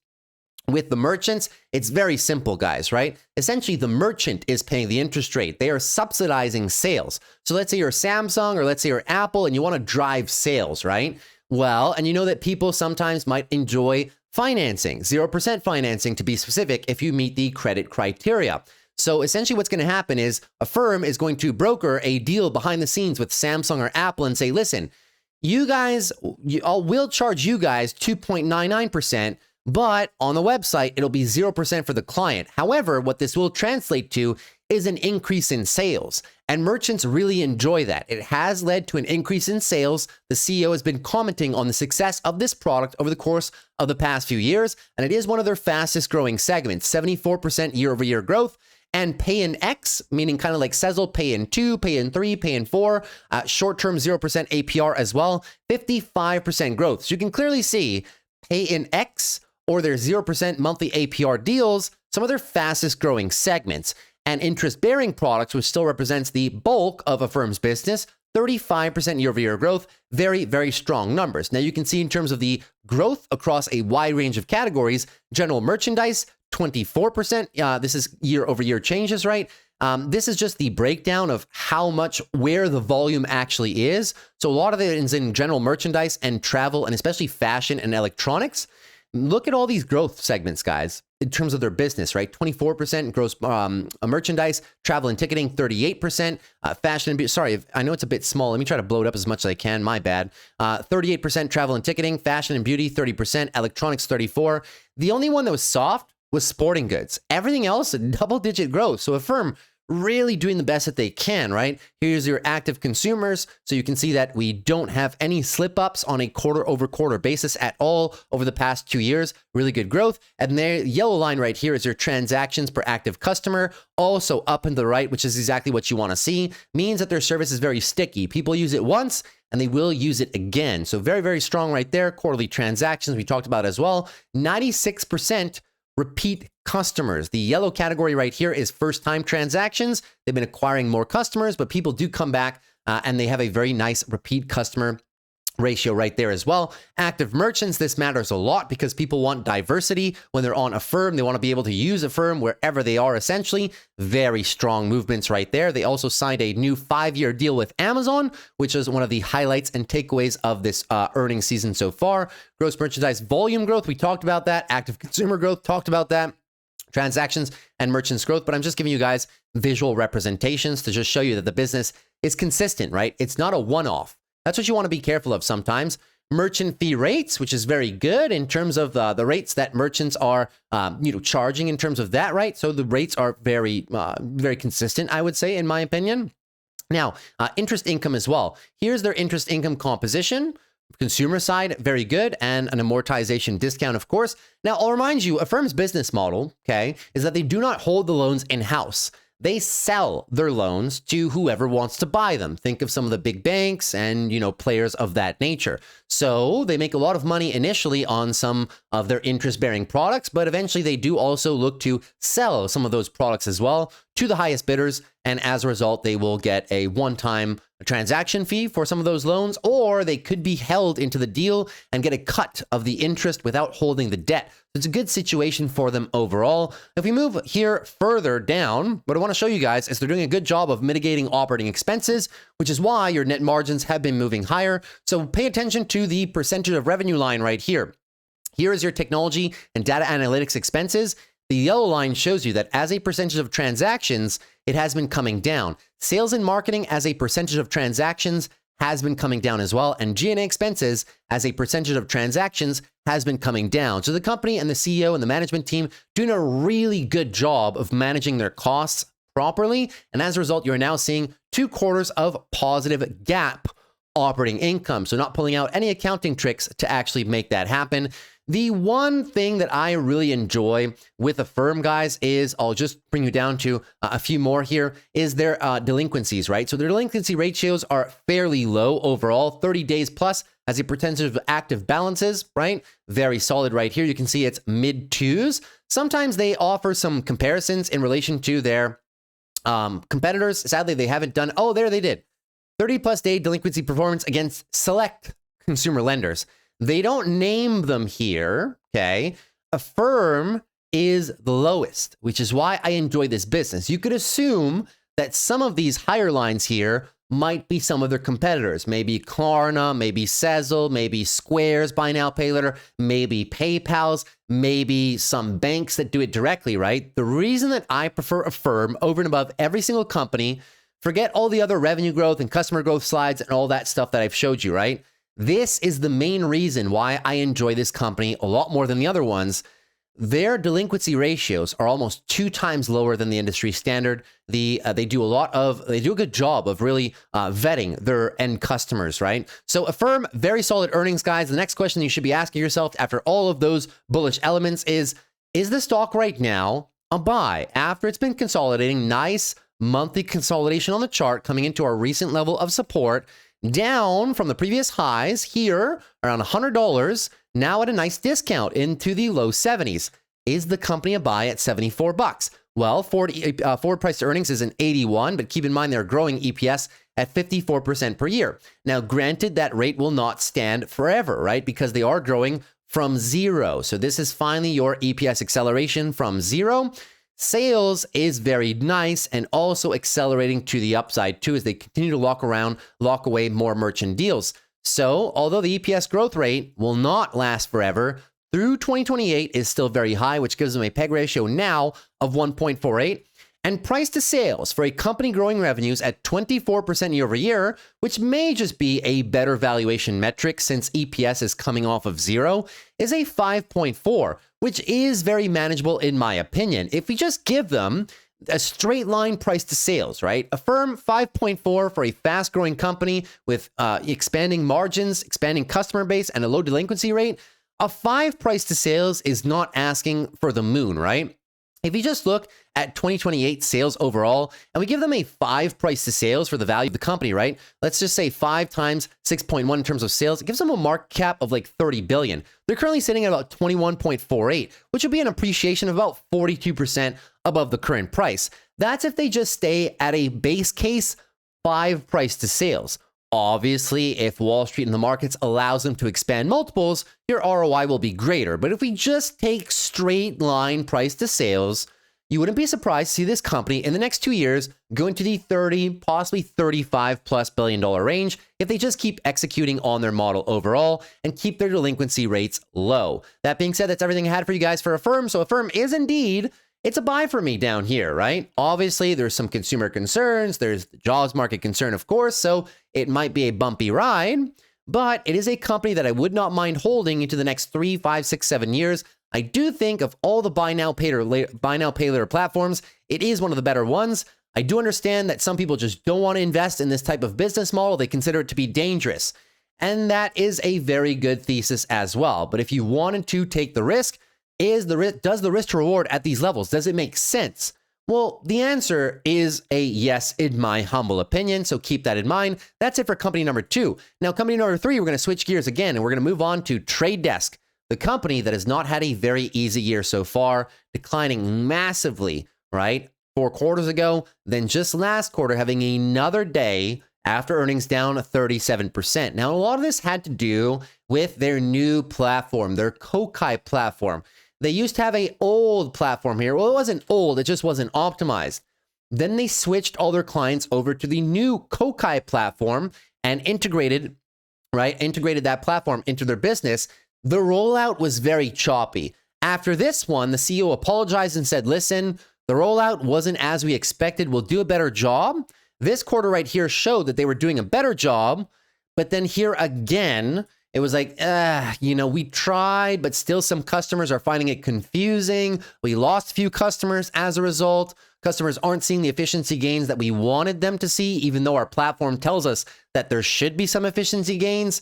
with the merchants? It's very simple, guys, right? Essentially, the merchant is paying the interest rate. They are subsidizing sales. So let's say you're Samsung or let's say you're Apple and you want to drive sales, right? Well, and you know that people sometimes might enjoy financing, 0% financing to be specific, if you meet the credit criteria. So essentially what's going to happen is Affirm is going to broker a deal behind the scenes with Samsung or Apple and say, listen, you guys, we'll charge you guys 2.99%, but on the website, it'll be 0% for the client. However, what this will translate to is an increase in sales, and merchants really enjoy that. It has led to an increase in sales. The CEO has been commenting on the success of this product over the course of the past few years, and it is one of their fastest growing segments, 74% year-over-year growth. And pay in X, meaning kind of like Sezzle, pay in 2, pay in 3, pay in 4, short-term 0% APR as well, 55% growth. So you can clearly see pay in X or their 0% monthly APR deals, some of their fastest growing segments. And interest-bearing products, which still represents the bulk of Affirm's business, 35% year-over-year growth, very, very strong numbers. Now you can see in terms of the growth across a wide range of categories, general merchandise, 24%. This is year-over-year changes, right? This is just the breakdown of how much, where the volume actually is. So a lot of it is in general merchandise and travel, and especially fashion and electronics. Look at all these growth segments, guys, in terms of their business, right? 24% gross merchandise, travel and ticketing, 38%, fashion and beauty. Sorry, I know it's a bit small. Let me try to blow it up as much as I can. My bad. 38% travel and ticketing, fashion and beauty, 30%, electronics, 34%. The only one that was soft was sporting goods. Everything else, double-digit growth. So Affirm really doing the best that they can, right? Here's your active consumers. So you can see that we don't have any slip-ups on a quarter-over-quarter basis at all over the past 2 years. Really good growth. And the yellow line right here is your transactions per active customer, also up and to the right, which is exactly what you want to see. Means that their service is very sticky. People use it once and they will use it again. So very, very strong right there. Quarterly transactions we talked about as well. 96% repeat customers. The yellow category right here is first-time transactions. They've been acquiring more customers, but people do come back and they have a very nice repeat customer ratio right there as well. Active merchants, this matters a lot because people want diversity when they're on Affirm. They want to be able to use Affirm wherever they are, essentially. Very strong movements right there. They also signed a new 5-year deal with Amazon, which is one of the highlights and takeaways of this earnings season so far. Gross merchandise volume growth, we talked about that. Active consumer growth, talked about that. Transactions and merchants growth, but I'm just giving you guys visual representations to just show you that the business is consistent, right? It's not a one-off. That's what you want to be careful of sometimes. Merchant fee rates, which is very good in terms of the rates that merchants are, charging in terms of that, right? So the rates are very, very consistent, I would say, in my opinion. Now, interest income as well. Here's their interest income composition. Consumer side, very good, and an amortization discount, of course. Now, I'll remind you, Affirm's business model, okay, is that they do not hold the loans in-house. They sell their loans to whoever wants to buy them. Think of some of the big banks and, players of that nature. So they make a lot of money initially on some of their interest-bearing products, but eventually they do also look to sell some of those products as well to the highest bidders. And as a result, they will get a one-time transaction fee for some of those loans, or they could be held into the deal and get a cut of the interest without holding the debt. So it's a good situation for them overall. If we move here further down, what I want to show you guys is they're doing a good job of mitigating operating expenses, which is why your net margins have been moving higher. So pay attention to the percentage of revenue line right here. Here is your technology and data analytics expenses. The yellow line shows you that as a percentage of transactions, it has been coming down. Sales and marketing as a percentage of transactions has been coming down as well. And G&A expenses as a percentage of transactions has been coming down. So the company and the CEO and the management team doing a really good job of managing their costs properly. And as a result, you're now seeing 2 quarters of positive GAAP operating income. So not pulling out any accounting tricks to actually make that happen. The one thing that I really enjoy with Affirm, guys, is I'll just bring you down to a few more here, is their delinquencies, right? So their delinquency ratios are fairly low overall, 30 days plus as a percentage of active balances, right? Very solid right here. You can see it's mid 2s. Sometimes they offer some comparisons in relation to their competitors. Sadly, they haven't done. Oh, there they did. 30-plus day delinquency performance against select consumer lenders. They don't name them here, okay? Affirm is the lowest, which is why I enjoy this business. You could assume that some of these higher lines here might be some of their competitors. Maybe Klarna, maybe Sezzle, maybe Square's Buy Now, Pay Later, maybe PayPal's, maybe some banks that do it directly, right? The reason that I prefer Affirm over and above every single company, forget all the other revenue growth and customer growth slides and all that stuff that I've showed you, right? This is the main reason why I enjoy this company a lot more than the other ones. Their delinquency ratios are almost 2 times lower than the industry standard. They do a good job of really vetting their end customers, right? So Affirm, very solid earnings, guys. The next question you should be asking yourself after all of those bullish elements is the stock right now a buy? After it's been consolidating, nice monthly consolidation on the chart coming into our recent level of support, down from the previous highs here around $100, now at a nice discount into the low 70s. Is the company a buy at 74 bucks? Well, forward price to earnings is an 81, but keep in mind they're growing EPS at 54% per year. Now, granted, that rate will not stand forever, right? Because they are growing from zero. So this is finally your EPS acceleration from zero. Sales is very nice and also accelerating to the upside too as they continue to lock away more merchant deals. So although the EPS growth rate will not last forever, through 2028 is still very high, which gives them a PEG ratio now of 1.48. And price to sales for a company growing revenues at 24% year over year, which may just be a better valuation metric since EPS is coming off of zero, is a 5.4, which is very manageable in my opinion. If we just give them a straight line price to sales, right? Affirm 5.4 for a fast growing company with expanding margins, expanding customer base, and a low delinquency rate. A 5 price to sales is not asking for the moon, right? If you just look at 2028 sales overall, and we give them a 5 price to sales for the value of the company, right? Let's just say 5 times 6.1 in terms of sales. It gives them a market cap of like 30 billion. They're currently sitting at about 21.48, which would be an appreciation of about 42% above the current price. That's if they just stay at a base case 5 price to sales. Obviously, if Wall Street and the markets allows them to expand multiples, your ROI will be greater. But if we just take straight line price to sales, you wouldn't be surprised to see this company in the next 2 years go into the 30, possibly $35+ billion range if they just keep executing on their model overall and keep their delinquency rates low. That being said, that's everything I had for you guys for Affirm. So Affirm is indeed, it's a buy for me down here, right? Obviously, there's some consumer concerns. There's the jobs market concern, of course, so it might be a bumpy ride, but it is a company that I would not mind holding into the next 3, 5, 6, 7 years. I do think of all the buy now, pay later platforms, it is one of the better ones. I do understand that some people just don't want to invest in this type of business model. They consider it to be dangerous, and that is a very good thesis as well. But if you wanted to take the risk, does the risk to reward at these levels, does it make sense? Well, the answer is a yes, in my humble opinion. So keep that in mind. That's it for company number 2. Now, company number 3, we're going to switch gears again, and we're going to move on to TradeDesk, the company that has not had a very easy year so far, declining massively, right? 4 quarters ago, then just last quarter, having another day after earnings down 37%. Now, a lot of this had to do with their new platform, their Kokai platform. They used to have an old platform here. Well, it wasn't old, it just wasn't optimized. Then they switched all their clients over to the new Kokai platform and integrated that platform into their business. The rollout was very choppy. After this one, the CEO apologized and said, listen, the rollout wasn't as we expected. We'll do a better job. This quarter right here showed that they were doing a better job. But then here again, it was like, we tried, but still some customers are finding it confusing. We lost a few customers as a result. Customers aren't seeing the efficiency gains that we wanted them to see, even though our platform tells us that there should be some efficiency gains.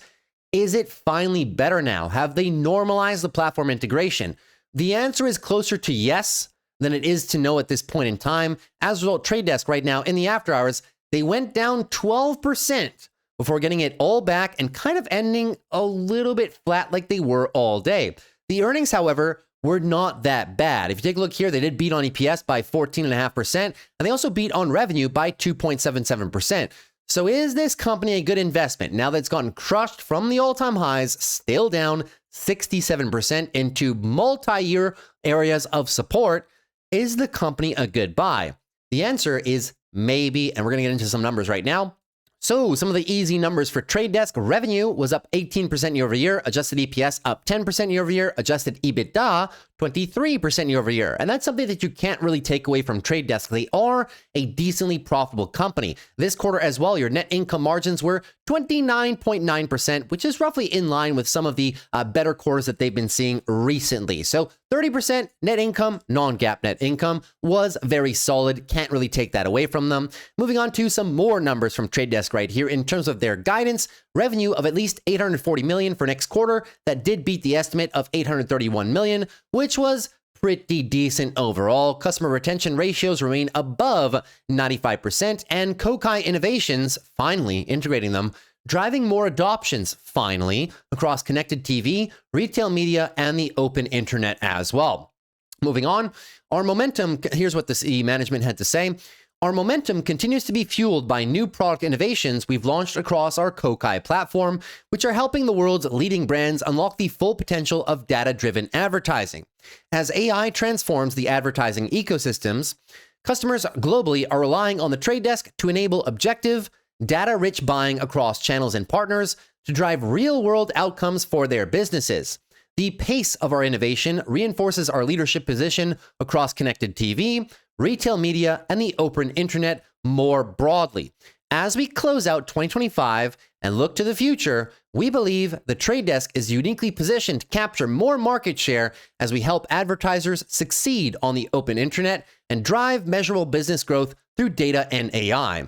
Is it finally better now? Have they normalized the platform integration? The answer is closer to yes than it is to no at this point in time. As a result, TradeDesk right now in the after hours, they went down 12% before getting it all back and kind of ending a little bit flat like they were all day. The earnings, however, were not that bad. If you take a look here, they did beat on EPS by 14.5%, and they also beat on revenue by 2.77%. So is this company a good investment now that it's gotten crushed from the all-time highs, still down 67% into multi-year areas of support? Is the company a good buy? The answer is maybe, and we're going to get into some numbers right now. So some of the easy numbers for TradeDesk: revenue was up 18% year over year, adjusted EPS up 10% year over year, adjusted EBITDA 23% year over year. And that's something that you can't really take away from TradeDesk. They are a decently profitable company. This quarter as well, your net income margins were 29.9%, which is roughly in line with some of the better quarters that they've been seeing recently. So 30% net income, non-GAAP net income, was very solid. Can't really take that away from them. Moving on to some more numbers from TradeDesk right here in terms of their guidance. Revenue of at least $840 million for next quarter. That did beat the estimate of $831 million, which was pretty decent overall. Customer retention ratios remain above 95%, and Kokai Innovations, finally integrating them, driving more adoptions, finally, across connected TV, retail media, and the open internet as well. Moving on, our momentum, here's what the CE management had to say. Our momentum continues to be fueled by new product innovations we've launched across our Kokai platform, which are helping the world's leading brands unlock the full potential of data-driven advertising. As AI transforms the advertising ecosystems, customers globally are relying on the TradeDesk to enable objective, data-rich buying across channels and partners to drive real-world outcomes for their businesses. The pace of our innovation reinforces our leadership position across connected TV, retail media, and the open internet more broadly. As we close out 2025 and look to the future, we believe the TradeDesk is uniquely positioned to capture more market share as we help advertisers succeed on the open internet and drive measurable business growth through data and AI.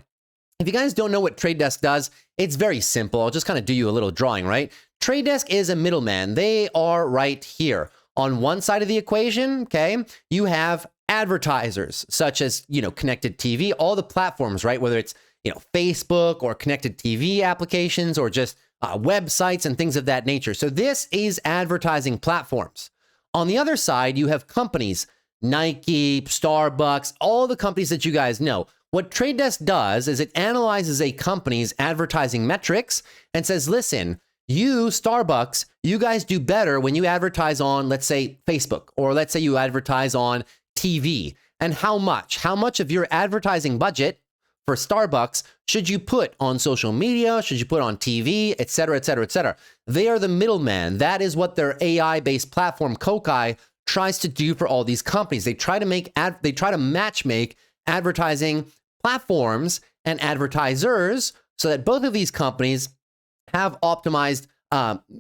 If you guys don't know what TradeDesk does, it's very simple. I'll just kind of do you a little drawing, right? TradeDesk is a middleman. They are right here. On one side of the equation, okay, you have advertisers such as, connected TV, all the platforms, right? Whether it's, Facebook or connected TV applications or just websites and things of that nature. So this is advertising platforms. On the other side, you have companies, Nike, Starbucks, all the companies that you guys know. What TradeDesk does is it analyzes a company's advertising metrics and says, listen, you, Starbucks, you guys do better when you advertise on, let's say, Facebook, or let's say you advertise on TV. And how much? How much of your advertising budget for Starbucks should you put on social media? Should you put on TV, et cetera, et cetera, et cetera? They are the middleman. That is what their AI-based platform, Kokai, tries to do for all these companies. They try to match make advertising platforms and advertisers so that both of these companies have optimized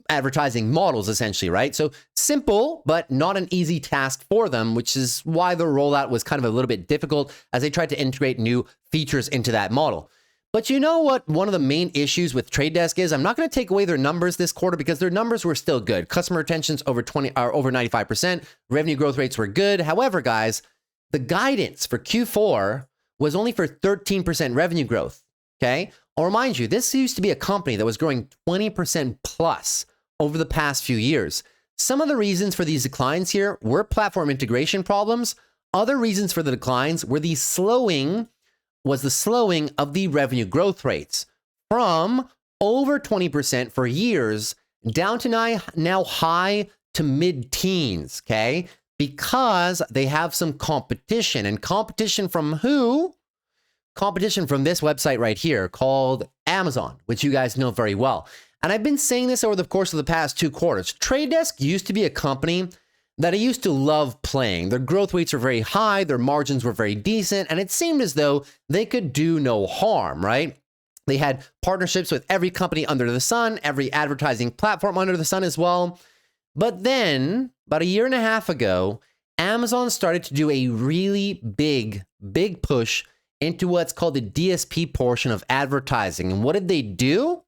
advertising models, essentially, right? So simple, but not an easy task for them, which is why the rollout was kind of a little bit difficult as they tried to integrate new features into that model. But you know what one of the main issues with TradeDesk is? I'm not going to take away their numbers this quarter because their numbers were still good. Customer retention's over 95%. Revenue growth rates were good. However, guys, the guidance for Q4 was only for 13% revenue growth, okay? I'll remind you, this used to be a company that was growing 20% plus over the past few years. Some of the reasons for these declines here were platform integration problems. Other reasons for the declines were the slowing of the revenue growth rates from over 20% for years down to now high to mid-teens, okay? Because they have some competition. And competition from who? Competition from this website right here called Amazon, which you guys know very well. And I've been saying this over the course of the past 2 quarters. TradeDesk used to be a company that I used to love playing. Their growth rates were very high, their margins were very decent, and it seemed as though they could do no harm, right? They had partnerships with every company under the sun, every advertising platform under the sun as well. But then, about a year and a half ago, Amazon started to do a really big push into what's called the DSP portion of advertising. And what did they do?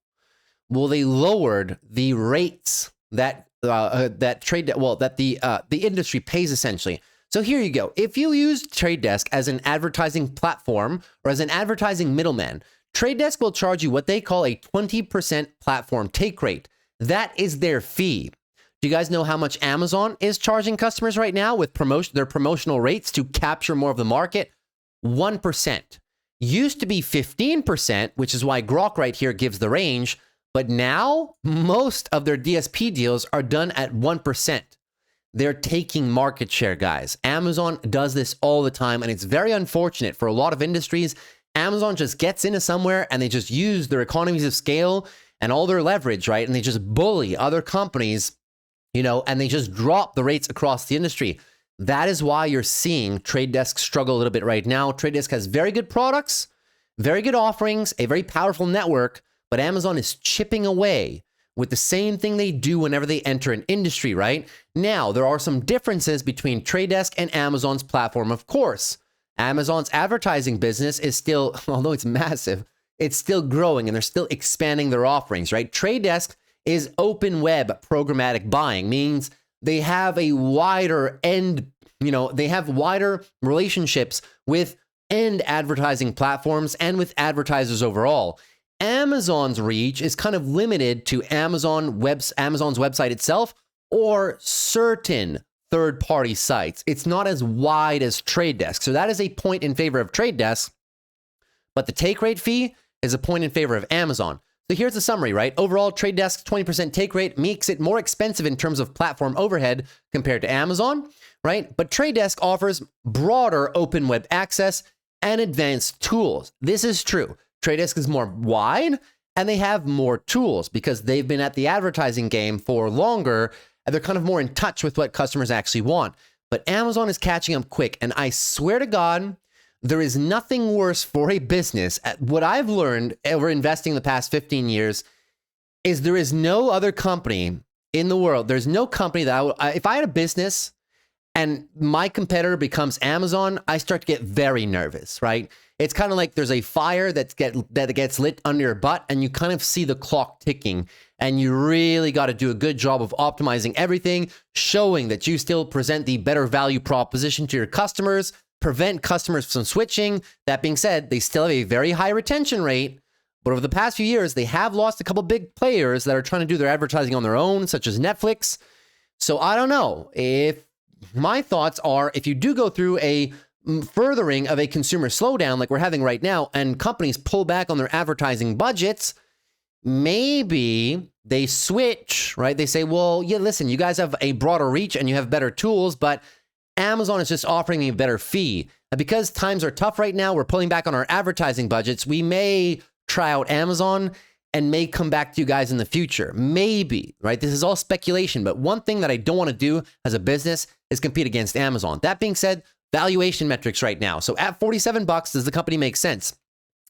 Well, they lowered the rates that the industry pays, essentially. So here you go. If you use TradeDesk as an advertising platform or as an advertising middleman, TradeDesk will charge you what they call a 20% platform take rate. That is their fee. Do you guys know how much Amazon is charging customers right now with their promotional rates to capture more of the market? 1%. Used to be 15%, which is why Grok right here gives the range. But now most of their DSP deals are done at 1%. They're taking market share, guys. Amazon does this all the time, and it's very unfortunate for a lot of industries. Amazon just gets into somewhere and they just use their economies of scale and all their leverage, right? And they just bully other companies, you know, and they just drop the rates across the industry. That is why you're seeing TradeDesk struggle a little bit right now. TradeDesk has very good products, very good offerings, a very powerful network, but Amazon is chipping away with the same thing they do whenever they enter an industry, right? Now, there are some differences between TradeDesk and Amazon's platform, of course. Amazon's advertising business is still, although it's massive, it's still growing and they're still expanding their offerings, right? TradeDesk is open web programmatic buying, means they have a wider end, you know, they have wider relationships with end advertising platforms and with advertisers overall. Amazon's reach is kind of limited to Amazon's website itself or certain third-party sites. It's not as wide as TradeDesk. So that is a point in favor of TradeDesk, but the take rate fee is a point in favor of Amazon. So here's the summary, right? Overall, TradeDesk's 20% take rate makes it more expensive in terms of platform overhead compared to Amazon, right? But TradeDesk offers broader open web access and advanced tools. This is true. TradeDesk is more wide and they have more tools because they've been at the advertising game for longer and they're kind of more in touch with what customers actually want. But Amazon is catching up quick. And I swear to God, there is nothing worse for a business. What I've learned over investing the past 15 years is there is no other company in the world. There's no company that if I had a business and my competitor becomes Amazon, I start to get very nervous, right? It's kind of like there's a fire that gets lit under your butt and you kind of see the clock ticking and you really got to do a good job of optimizing everything, showing that you still present the better value proposition to your customers, prevent customers from switching. That being said, they still have a very high retention rate, but over the past few years, they have lost a couple big players that are trying to do their advertising on their own, such as Netflix. So I don't know. My thoughts are, if you do go through a furthering of a consumer slowdown like we're having right now and companies pull back on their advertising budgets, maybe they switch, right? They say, well, yeah, listen, you guys have a broader reach and you have better tools, but Amazon is just offering me a better fee. And because times are tough right now, we're pulling back on our advertising budgets. We may try out Amazon and may come back to you guys in the future. Maybe, right? This is all speculation, but one thing that I don't want to do as a business is compete against Amazon. That being said, valuation metrics right now. So at $47, does the company make sense?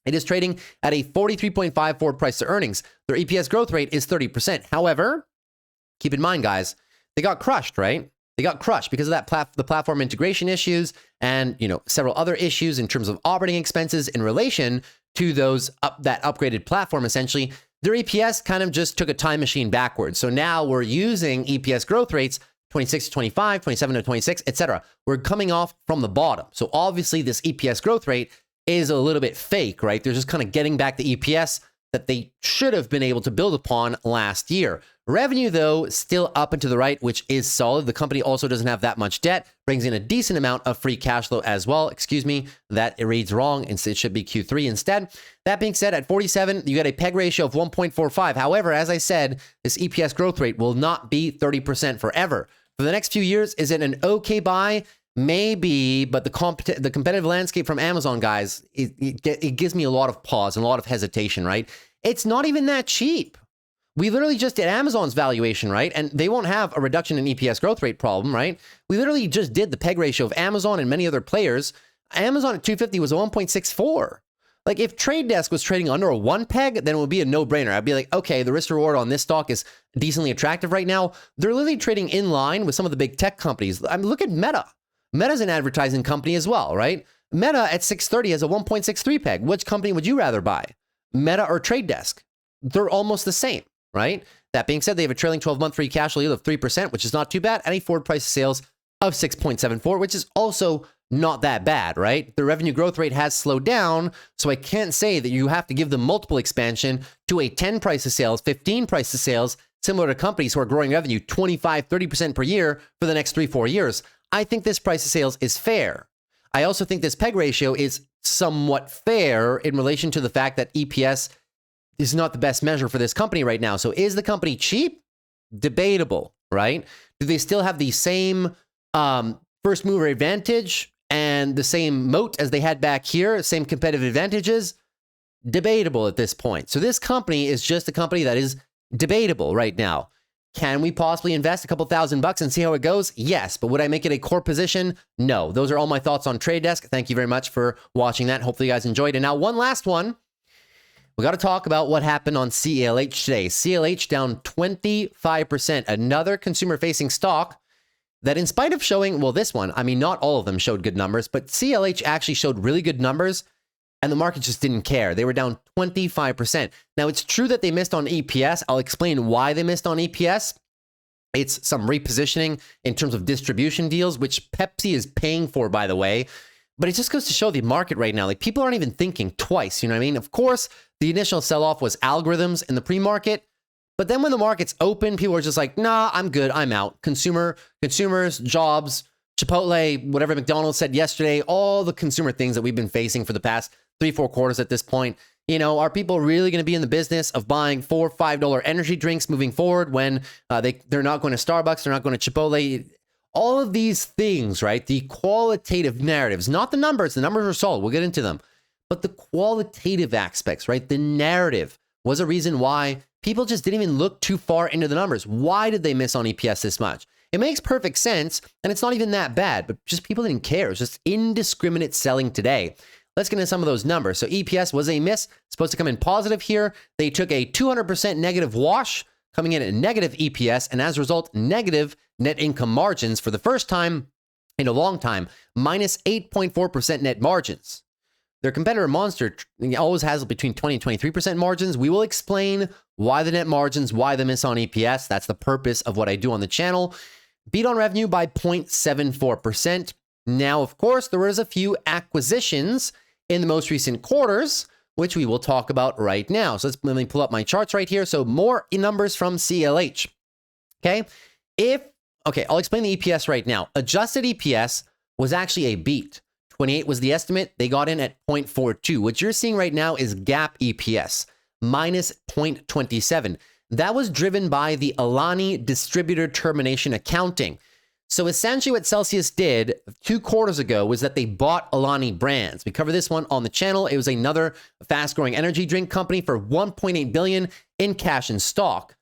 It is trading at a 43.54 price to earnings. Their EPS growth rate is 30%. However, keep in mind, guys, they got crushed, right? They got crushed because of that the platform integration issues and, you know, several other issues in terms of operating expenses in relation to those that upgraded platform. Essentially, their EPS kind of just took a time machine backwards. So now we're using EPS growth rates 26 to 25, 27 to 26, etc. We're coming off from the bottom. So obviously this EPS growth rate is a little bit fake, right? They're just kind of getting back the EPS that they should have been able to build upon last year. Revenue, though, still up and to the right, which is solid. The company also doesn't have that much debt, brings in a decent amount of free cash flow as well. Excuse me, that it reads wrong, and it should be Q3 instead. That being said, at 47, you get a PEG ratio of 1.45. However, as I said, this EPS growth rate will not be 30% forever. For the next few years, is it an okay buy? Maybe, but the competitive landscape from Amazon, guys, it gives me a lot of pause and a lot of hesitation, right? It's not even that cheap. We literally just did Amazon's valuation, right? And they won't have a reduction in EPS growth rate problem, right? We literally just did the PEG ratio of Amazon and many other players. Amazon at 250 was a 1.64. Like if TradeDesk was trading under a 1 PEG, then it would be a no-brainer. I'd be like, okay, the risk reward on this stock is decently attractive right now. They're literally trading in line with some of the big tech companies. I mean, look at Meta. Meta's an advertising company as well, right? Meta at 630 has a 1.63 PEG. Which company would you rather buy? Meta or TradeDesk? They're almost the same, right? That being said, they have a trailing 12-month free cash flow yield of 3%, which is not too bad, and a forward price of sales of 6.74, which is also not that bad, right? The revenue growth rate has slowed down, so I can't say that you have to give them multiple expansion to a 10 price of sales, 15 price of sales, similar to companies who are growing revenue 25, 30% per year for the next 3-4 years, I think this price to sales is fair. I also think this PEG ratio is somewhat fair in relation to the fact that EPS is not the best measure for this company right now. So is the company cheap? Debatable, right? Do they still have the same first mover advantage and the same moat as they had back here, same competitive advantages? Debatable at this point. So this company is just a company that is debatable right now. Can we possibly invest a couple $1,000 and see how it goes? Yes, but would I make it a core position? No. Those are all my thoughts on TradeDesk. Thank you very much for watching that. Hopefully you guys enjoyed. And now one last one. We got to talk about what happened on CELH today. CELH down 25%. Another consumer-facing stock that, in spite of showing, well, this one, I mean, not all of them showed good numbers, but CELH actually showed really good numbers, and the market just didn't care. They were down 25%. Now, it's true that they missed on EPS. I'll explain why they missed on EPS. It's some repositioning in terms of distribution deals, which Pepsi is paying for, by the way. But it just goes to show the market right now. Like, people aren't even thinking twice, you know what I mean? Of course, the initial sell-off was algorithms in the pre-market. But then when the market's open, people are just like, nah, I'm good, I'm out. Consumers, jobs, Chipotle, whatever McDonald's said yesterday, all the consumer things that we've been facing for the past 3-4 quarters at this point. You know, are people really going to be in the business of buying $4 or $5 energy drinks moving forward when they're not going to Starbucks, they're not going to Chipotle? All of these things, right? The qualitative narratives, not the numbers. The numbers are solid. We'll get into them. But the qualitative aspects, right? The narrative was a reason why people just didn't even look too far into the numbers. Why did they miss on EPS this much? It makes perfect sense, and it's not even that bad, but just people didn't care. It was just indiscriminate selling today. Let's get into some of those numbers. So EPS was a miss, supposed to come in positive here. They took a 200% negative wash, coming in at negative EPS, and as a result, negative net income margins for the first time in a long time, minus 8.4% net margins. Their competitor Monster always has between 20 and 23% margins. We will explain why the net margins, why the miss on EPS. That's the purpose of what I do on the channel. Beat on revenue by 0.74%. Now, of course, there was a few acquisitions in the most recent quarters, which we will talk about right now. So let me pull up my charts right here. So more numbers from CELH. Okay. I'll explain the EPS right now. Adjusted EPS was actually a beat. 28 was the estimate. They got in at 0.42. What you're seeing right now is GAAP EPS, minus 0.27. That was driven by the Alani distributor termination accounting. So essentially what Celcius did 2 quarters ago was that they bought Alani brands. We covered this one on the channel. It was another fast-growing energy drink company for $1.8 billion in cash and stock.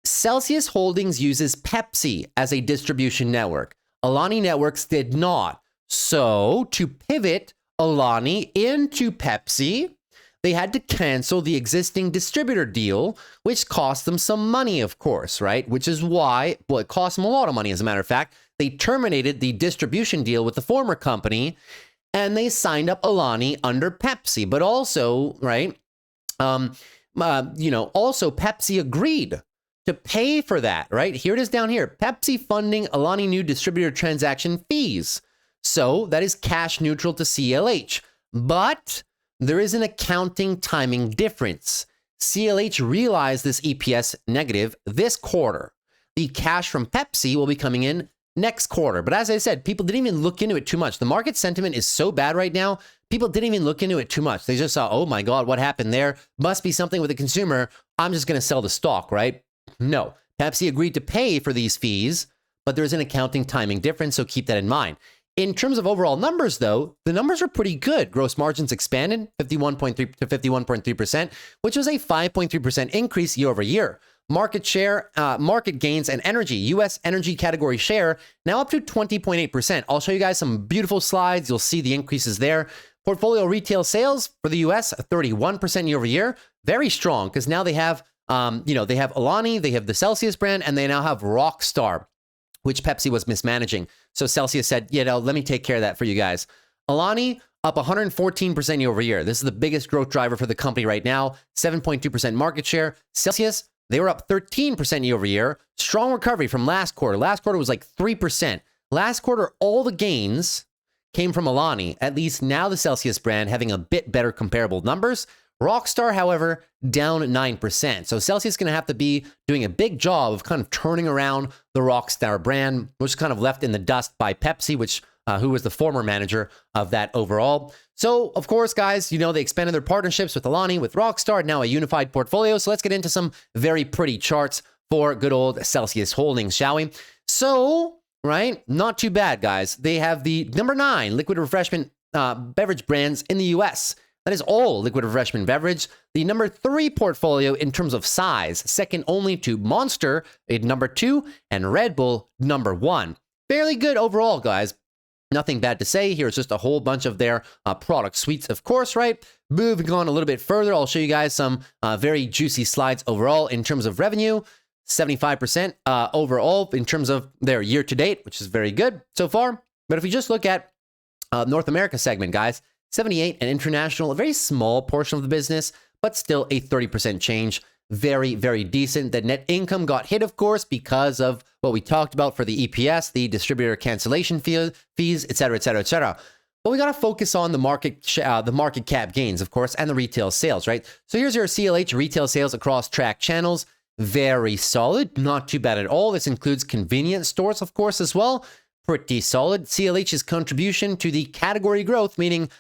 Celcius Holdings uses Pepsi as a distribution network. Alani Networks did not. So to pivot Alani into Pepsi, they had to cancel the existing distributor deal, which cost them some money, of course, right? Which is why, well, it cost them a lot of money, as a matter of fact. They terminated the distribution deal with the former company, and they signed up Alani under Pepsi. But also, right, also Pepsi agreed to pay for that, right? Here it is down here. Pepsi funding Alani new distributor transaction fees. So that is cash neutral to CELH. But there is an accounting timing difference. CELH realized this EPS negative this quarter. The cash from Pepsi will be coming in next quarter. But as I said, people didn't even look into it too much. The market sentiment is so bad right now, people didn't even look into it too much. They just saw, oh my God, what happened there? Must be something with the consumer. I'm just going to sell the stock, right? No. Pepsi agreed to pay for these fees, but there's an accounting timing difference, so keep that in mind. In terms of overall numbers, though, the numbers are pretty good. Gross margins expanded 51.3 to 51.3%, which was a 5.3% increase year over year. Market share, market gains and energy, U.S. energy category share, now up to 20.8%. I'll show you guys some beautiful slides. You'll see the increases there. Portfolio retail sales for the U.S., 31% year over year. Very strong, because now they have, they have Alani, they have the Celcius brand, and they now have Rockstar, which Pepsi was mismanaging. So Celcius said, let me take care of that for you guys. Alani up 114% year over year. This is the biggest growth driver for the company right now. 7.2% market share. Celcius, they were up 13% year over year. Strong recovery from last quarter. Last quarter was like 3%. Last quarter, all the gains came from Alani. At least now the Celcius brand having a bit better comparable numbers. Rockstar, however, down 9%. So Celcius is going to have to be doing a big job of kind of turning around the Rockstar brand, which is kind of left in the dust by Pepsi, which who was the former manager of that overall. So, of course, guys, you know, they expanded their partnerships with Alani, with Rockstar, now a unified portfolio. So let's get into some very pretty charts for good old Celcius Holdings, shall we? So, right, not too bad, guys. They have the number 9 liquid refreshment beverage brands in the US. That is all liquid refreshment beverage. The number 3 portfolio in terms of size, second only to Monster at number 2 and Red Bull number 1. Fairly good overall, guys. Nothing bad to say. Here's just a whole bunch of their product suites, of course, right? Moving on a little bit further, I'll show you guys some very juicy slides overall in terms of revenue. 75% overall in terms of their year to date, which is very good so far. But if you just look at North America segment, guys, 78 and international, a very small portion of the business, but still a 30% change. Very, very decent. The net income got hit, of course, because of what we talked about for the EPS, the distributor cancellation fees, et cetera, et cetera, et cetera. But we got to focus on the market cap gains, of course, and the retail sales, right? So here's your CELH retail sales across track channels. Very solid, not too bad at all. This includes convenience stores, of course, as well. Pretty solid. CELH's contribution to the category growth, meaning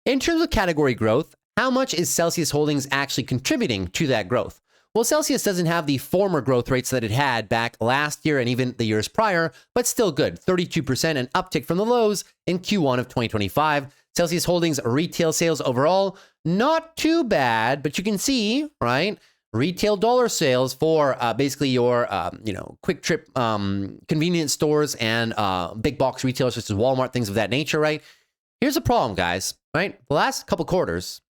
in terms of category growth, how much is Celcius Holdings actually contributing to that growth? Well, Celcius doesn't have the former growth rates that it had back last year and even the years prior, but still good. 32% an uptick from the lows in Q1 of 2025. Celcius Holdings retail sales overall, not too bad, but you can see, right? Retail dollar sales for basically your, quick trip convenience stores and big box retailers such as Walmart, things of that nature, right? Here's the problem, guys, right? The last couple quarters,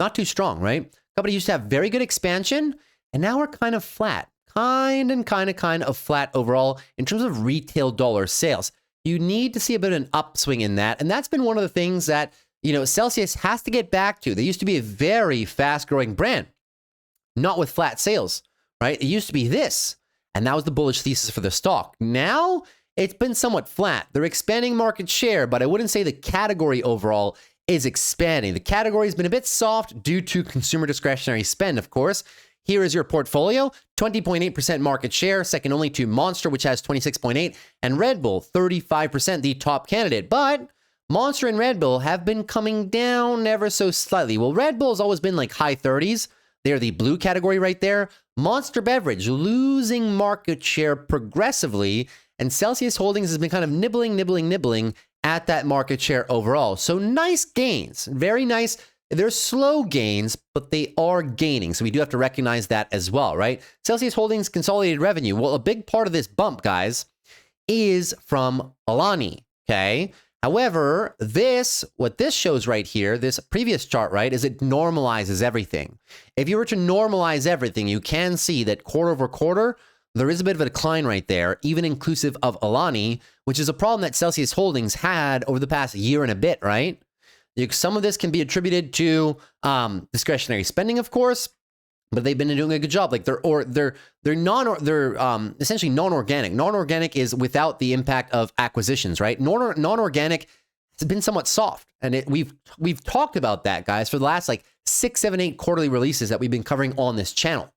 not too strong, right? Company used to have very good expansion, and now we're kind of flat. Kind of flat overall in terms of retail dollar sales. You need to see a bit of an upswing in that, and that's been one of the things that, Celcius has to get back to. They used to be a very fast-growing brand, not with flat sales, right? It used to be this, and that was the bullish thesis for the stock. Now, it's been somewhat flat. They're expanding market share, but I wouldn't say the category overall is expanding. The category has been a bit soft due to consumer discretionary spend, of course. Here is your portfolio, 20.8% market share, second only to Monster, which has 26.8%, and Red Bull, 35%, the top candidate. But Monster and Red Bull have been coming down ever so slightly. Well, Red Bull has always been like high 30s. They're the blue category right there. Monster Beverage losing market share progressively, and Celcius Holdings has been kind of nibbling at that market share overall. So nice gains, very nice. They're slow gains, but they are gaining. So we do have to recognize that as well, right? Celcius Holdings consolidated revenue. Well, a big part of this bump, guys, is from Alani, okay? However, what this shows right here, this previous chart, right, is it normalizes everything. If you were to normalize everything, you can see that quarter over quarter, there is a bit of a decline right there, even inclusive of Alani, which is a problem that Celcius Holdings had over the past year and a bit, right? Some of this can be attributed to discretionary spending, of course, but they've been doing a good job. Like they're essentially non-organic. Non-organic is without the impact of acquisitions, right? Non-organic has been somewhat soft, and we've talked about that, guys, for the last like 6, 7, 8 quarterly releases that we've been covering on this channel.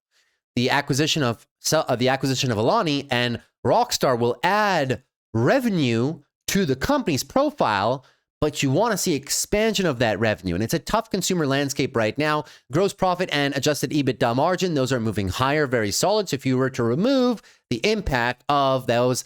The acquisition of Alani and Rockstar will add revenue to the company's profile, but you want to see expansion of that revenue. And it's a tough consumer landscape right now. Gross profit and adjusted EBITDA margin, those are moving higher, very solid. So if you were to remove the impact of those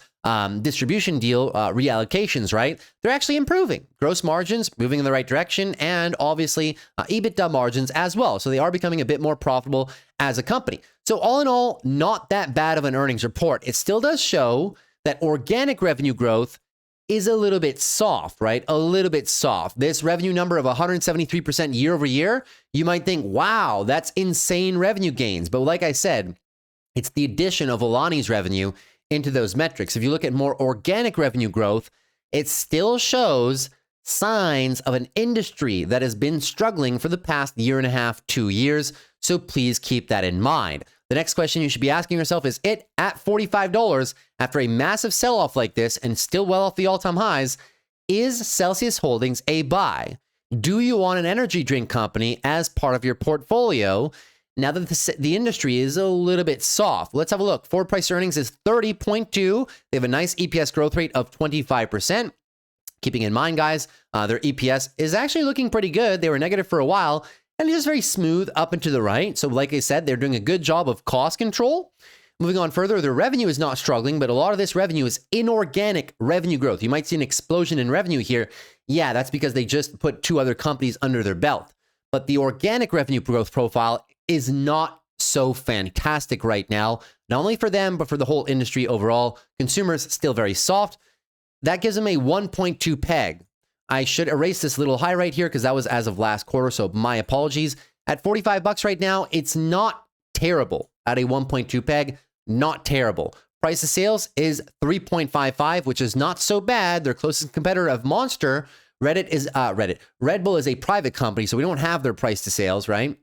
distribution deal reallocations, right, they're actually improving. Gross margins moving in the right direction, and obviously EBITDA margins as well. So they are becoming a bit more profitable as a company. So all in all, not that bad of an earnings report. It still does show that organic revenue growth is a little bit soft, right? A little bit soft. This revenue number of 173% year over year, you might think, wow, that's insane revenue gains. But like I said, it's the addition of Alani's revenue into those metrics. If you look at more organic revenue growth, it still shows signs of an industry that has been struggling for the past year and a half, 2 years. So please keep that in mind. The next question you should be asking yourself is, it at $45 after a massive sell-off like this and still well off the all-time highs, is Celcius Holdings a buy? Do you want an energy drink company as part of your portfolio now that the industry is a little bit soft? Let's have a look. Forward price earnings is 30.2. They have a nice EPS growth rate of 25%. Keeping in mind, guys, their EPS is actually looking pretty good. They were negative for a while, and it's just very smooth up and to the right. So like I said, they're doing a good job of cost control. Moving on further, their revenue is not struggling, but a lot of this revenue is inorganic revenue growth. You might see an explosion in revenue here. Yeah, that's because they just put 2 other companies under their belt. But the organic revenue growth profile is not so fantastic right now, not only for them, but for the whole industry overall. Consumers still very soft. That gives them a 1.2 peg. I should erase this little high right here because that was as of last quarter, so my apologies. At 45 bucks right now, it's not terrible at a 1.2 peg. Not terrible. Price of sales is 3.55, which is not so bad. Their closest competitor of Monster, Red Bull is a private company, so we don't have their price to sales, right?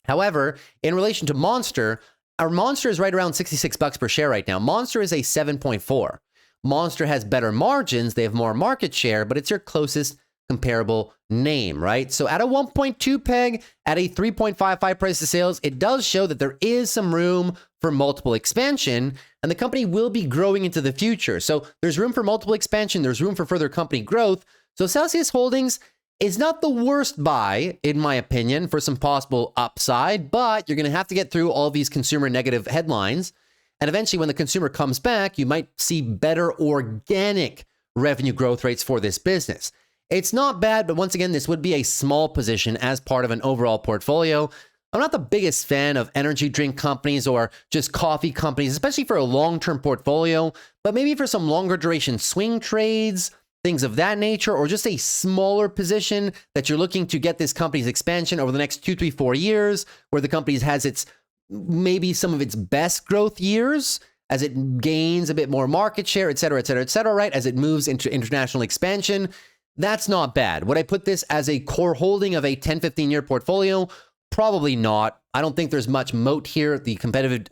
However, in relation to Monster, our Monster is right around 66 bucks per share right now. Monster is a 7.4. Monster has better margins, they have more market share, but it's your closest comparable name, right? So at a 1.2 peg, at a 3.55 price to sales, it does show that there is some room for multiple expansion, and the company will be growing into the future. So there's room for multiple expansion, there's room for further company growth. So Celcius Holdings is not the worst buy, in my opinion, for some possible upside, but you're going to have to get through all these consumer negative headlines. And eventually, when the consumer comes back, you might see better organic revenue growth rates for this business. It's not bad, but once again, this would be a small position as part of an overall portfolio. I'm not the biggest fan of energy drink companies or just coffee companies, especially for a long-term portfolio, but maybe for some longer duration swing trades, things of that nature, or just a smaller position that you're looking to get this company's expansion over the next 2, 3, 4 years, where the company has its maybe some of its best growth years as it gains a bit more market share, et cetera, et cetera, et cetera, right? As it moves into international expansion. That's not bad. Would I put this as a core holding of a 10, 15-year portfolio? Probably not. I don't think there's much moat here. The competitive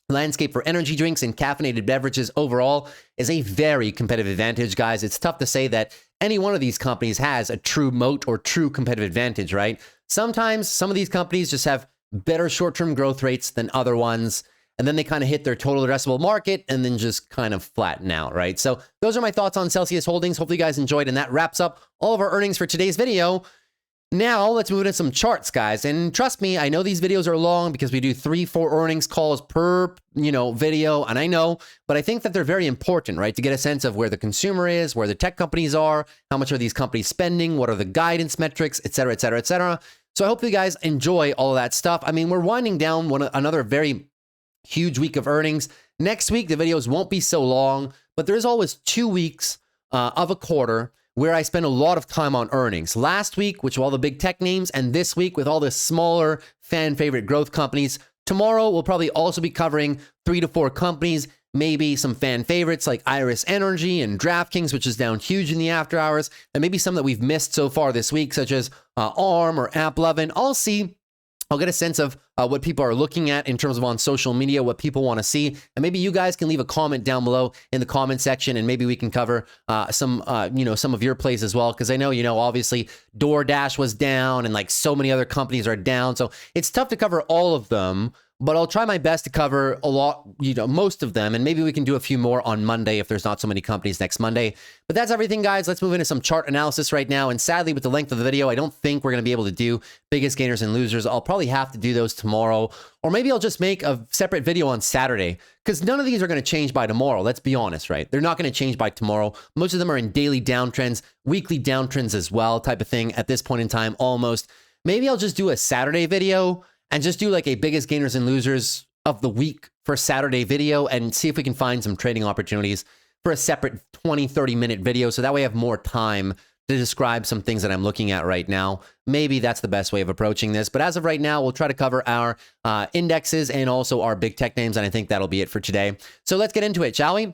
landscape for energy drinks and caffeinated beverages overall is a very competitive advantage, guys. It's tough to say that any one of these companies has a true moat or true competitive advantage, right? Sometimes some of these companies just have better short-term growth rates than other ones, and then they kind of hit their total addressable market and then just kind of flatten out, right? So those are my thoughts on Celcius Holdings. Hopefully you guys enjoyed, and that wraps up all of our earnings for today's video. Now let's move into some charts, guys. And trust me, I know these videos are long because we do 3, 4 earnings calls per, video, and I know, but I think that they're very important, right? To get a sense of where the consumer is, where the tech companies are, how much are these companies spending, what are the guidance metrics, et cetera, et cetera, et cetera. So I hope you guys enjoy all of that stuff. I mean, we're winding down another very huge week of earnings. Next week, the videos won't be so long, but there's always 2 weeks of a quarter where I spend a lot of time on earnings. Last week, which were all the big tech names, and this week with all the smaller fan favorite growth companies. Tomorrow, we'll probably also be covering 3 to 4 companies, maybe some fan favorites like Iris Energy and DraftKings, which is down huge in the after hours, and maybe some that we've missed so far this week, such as ARM or AppLovin. I'll get a sense of what people are looking at in terms of on social media, what people want to see. And maybe you guys can leave a comment down below in the comment section, and maybe we can cover some of your plays as well. Because I know, obviously DoorDash was down and like so many other companies are down. So it's tough to cover all of them, but I'll try my best to cover a lot, most of them. And maybe we can do a few more on Monday if there's not so many companies next Monday. But that's everything, guys. Let's move into some chart analysis right now. And sadly, with the length of the video, I don't think we're going to be able to do biggest gainers and losers. I'll probably have to do those tomorrow, or maybe I'll just make a separate video on Saturday, because none of these are going to change by tomorrow. Let's be honest, right? They're not going to change by tomorrow. Most of them are in daily downtrends, weekly downtrends as well, type of thing at this point in time, almost. Maybe I'll just do a Saturday video and just do like a biggest gainers and losers of the week for Saturday video and see if we can find some trading opportunities for a separate 20, 30-minute video. So that way I have more time to describe some things that I'm looking at right now. Maybe that's the best way of approaching this. But as of right now, we'll try to cover our indexes and also our big tech names. And I think that'll be it for today. So let's get into it, shall we?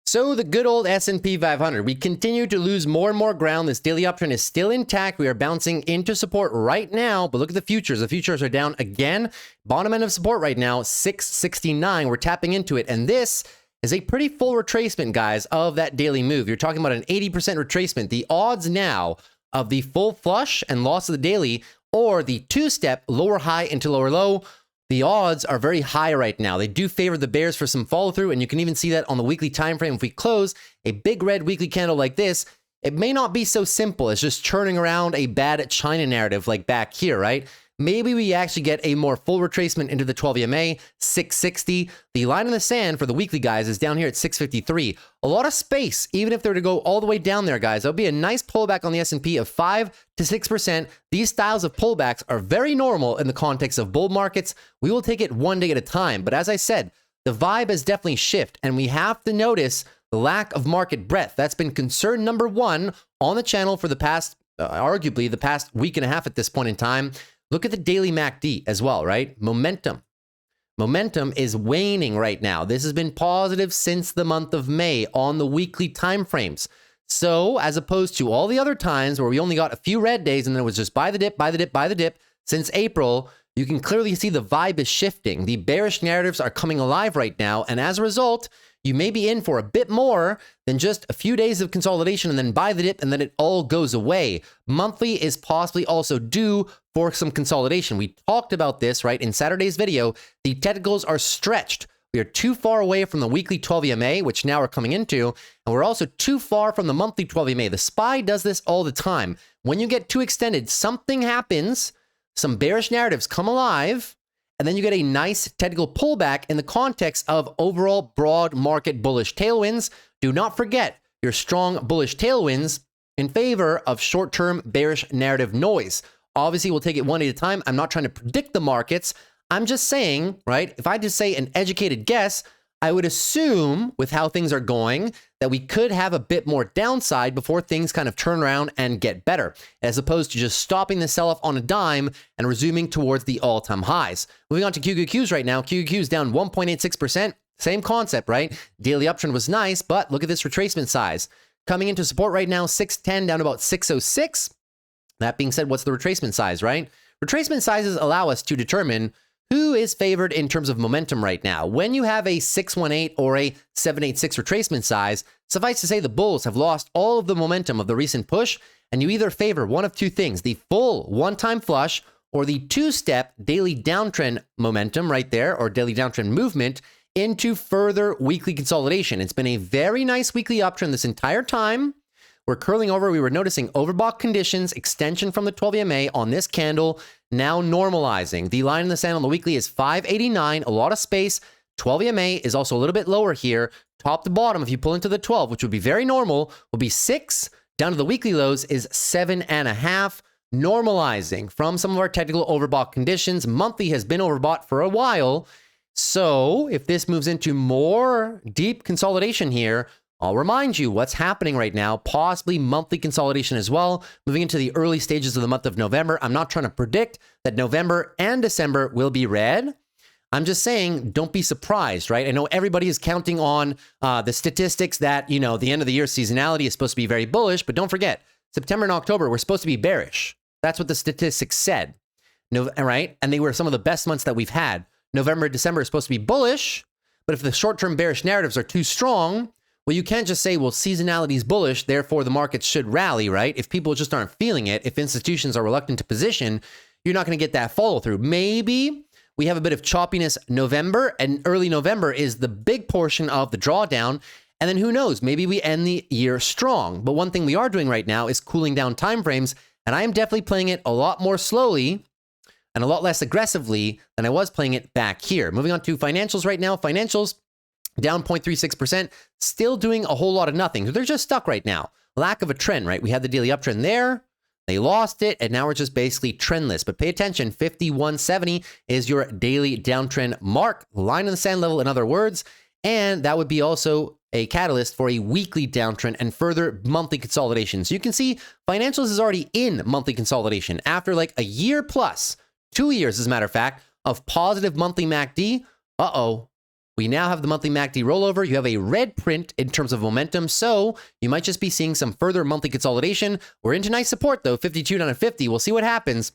So the good old S&P 500, we continue to lose more and more ground. This daily uptrend is still intact. We are bouncing into support right now, but look at the futures. The futures are down again. Bottom end of support right now, 669. We're tapping into it, and this is a pretty full retracement, guys, of that daily move. You're talking about an 80% retracement. The odds now of the full flush and loss of the daily, or the two-step lower high into lower low, the odds are very high right now. They do favor the bears for some follow-through, and you can even see that on the weekly time frame. If we close a big red weekly candle like this, it may not be so simple as just churning around a bad China narrative like back here, right? Maybe we actually get a more full retracement into the 12 EMA, 660. The line in the sand for the weekly guys is down here at 653. A lot of space, even if they were to go all the way down there, guys. There'll be a nice pullback on the S&P of 5 to 6%. These styles of pullbacks are very normal in the context of bull markets. We will take it one day at a time. But as I said, the vibe has definitely shifted, and we have to notice the lack of market breadth. That's been concern number one on the channel for the past, arguably the past week and a half at this point in time. Look at the daily MACD as well, right? Momentum is waning right now. This has been positive since the month of May on the weekly time frames. So as opposed to all the other times where we only got a few red days and then it was just buy the dip, buy the dip, buy the dip, since April, you can clearly see the vibe is shifting. The bearish narratives are coming alive right now. And as a result, you may be in for a bit more than just a few days of consolidation and then buy the dip and then it all goes away. Monthly is possibly also due for some consolidation. We talked about this, right, in Saturday's video. The technicals are stretched. We are too far away from the weekly 12 EMA, which now we're coming into, and we're also too far from the monthly 12 EMA. The SPY does this all the time. When you get too extended, something happens, some bearish narratives come alive, and then you get a nice technical pullback in the context of overall broad market bullish tailwinds. Do not forget your strong bullish tailwinds in favor of short-term bearish narrative noise. Obviously, we'll take it one day at a time. I'm not trying to predict the markets. I'm just saying, right, if I just say an educated guess, I would assume with how things are going that we could have a bit more downside before things kind of turn around and get better, as opposed to just stopping the sell-off on a dime and resuming towards the all-time highs. Moving on to QQQs right now. QQQs down 1.86%. Same concept, right? Daily uptrend was nice, but look at this retracement size. Coming into support right now, 610 down to about 606. That being said, what's the retracement size, right? Retracement sizes allow us to determine who is favored in terms of momentum right now. When you have a 618 or a 786 retracement size, suffice to say the bulls have lost all of the momentum of the recent push, and you either favor one of two things: the full one-time flush or the two-step daily downtrend momentum right there, or daily downtrend movement into further weekly consolidation. It's been a very nice weekly uptrend this entire time. We're curling over. We were noticing overbought conditions, extension from the 12 EMA on this candle, now normalizing. The line in the sand on the weekly is 589, a lot of space. 12 EMA is also a little bit lower here. Top to bottom, if you pull into the 12, which would be very normal, will be 6. Down to the weekly lows is 7.5, normalizing from some of our technical overbought conditions. Monthly has been overbought for a while. So if this moves into more deep consolidation here, I'll remind you what's happening right now, possibly monthly consolidation as well, moving into the early stages of the month of November. I'm not trying to predict that November and December will be red. I'm just saying, don't be surprised, right? I know everybody is counting on the statistics that, you know, the end of the year seasonality is supposed to be very bullish, but don't forget, September and October, we're supposed to be bearish. That's what the statistics said, right? And they were some of the best months that we've had. November, December is supposed to be bullish, but if the short-term bearish narratives are too strong, well, you can't just say, well, seasonality is bullish, therefore the markets should rally, right? If people just aren't feeling it, if institutions are reluctant to position, you're not going to get that follow through. Maybe we have a bit of choppiness November, and early November is the big portion of the drawdown. And then who knows, maybe we end the year strong. But one thing we are doing right now is cooling down timeframes, and I am definitely playing it a lot more slowly and a lot less aggressively than I was playing it back here. Moving on to financials right now. Financials down 0.36%, still doing a whole lot of nothing. They're just stuck right now. Lack of a trend, right? We had the daily uptrend there. They lost it, and now we're just basically trendless. But pay attention, 5170 is your daily downtrend mark, line in the sand level, in other words. And that would be also a catalyst for a weekly downtrend and further monthly consolidation. So you can see financials is already in monthly consolidation after like a year plus, 2 years as a matter of fact, of positive monthly MACD. We now have the monthly MACD rollover. You have a red print in terms of momentum, so you might just be seeing some further monthly consolidation. We're into nice support, though, 52 down to 50. We'll see what happens.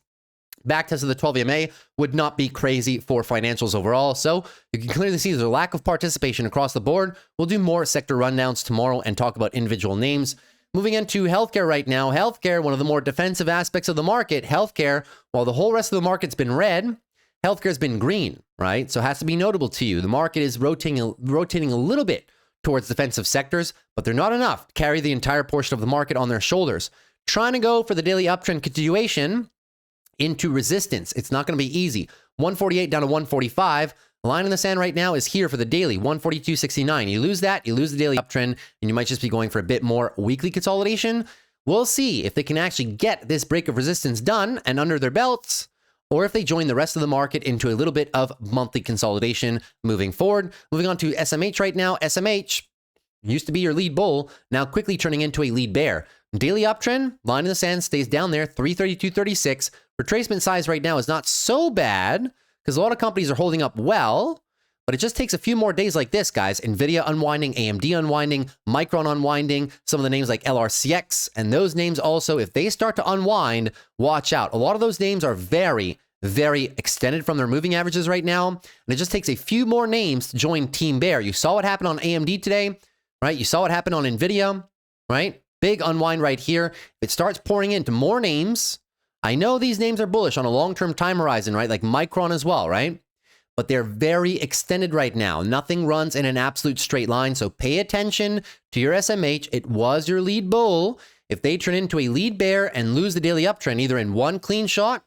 Backtest of the 12 EMA would not be crazy for financials overall, so you can clearly see there's a lack of participation across the board. We'll do more sector rundowns tomorrow and talk about individual names. Moving into healthcare right now. Healthcare, one of the more defensive aspects of the market. Healthcare, while the whole rest of the market's been red, healthcare's been green, right? So it has to be notable to you. The market is rotating a little bit towards defensive sectors, but they're not enough to carry the entire portion of the market on their shoulders. Trying to go for the daily uptrend continuation into resistance. It's not going to be easy. 148 down to 145. Line in the sand right now is here for the daily, 142.69. You lose that, you lose the daily uptrend, and you might just be going for a bit more weekly consolidation. We'll see if they can actually get this break of resistance done and under their belts, or if they join the rest of the market into a little bit of monthly consolidation moving forward. Moving on to SMH right now. SMH used to be your lead bull, now quickly turning into a lead bear. Daily uptrend, line in the sand stays down there, 332.36. Retracement size right now is not so bad, because a lot of companies are holding up well, but it just takes a few more days like this, guys. NVIDIA unwinding, AMD unwinding, Micron unwinding, some of the names like LRCX, and those names also, if they start to unwind, watch out. A lot of those names are very, very extended from their moving averages right now, and it just takes a few more names to join Team Bear. You saw what happened on AMD today, right? You saw what happened on NVIDIA, right? Big unwind right here. If it starts pouring into more names, I know these names are bullish on a long-term time horizon, right? Like Micron as well, right? But they're very extended right now. Nothing runs in an absolute straight line. So pay attention to your SMH. It was your lead bull. If they turn into a lead bear and lose the daily uptrend, either in one clean shot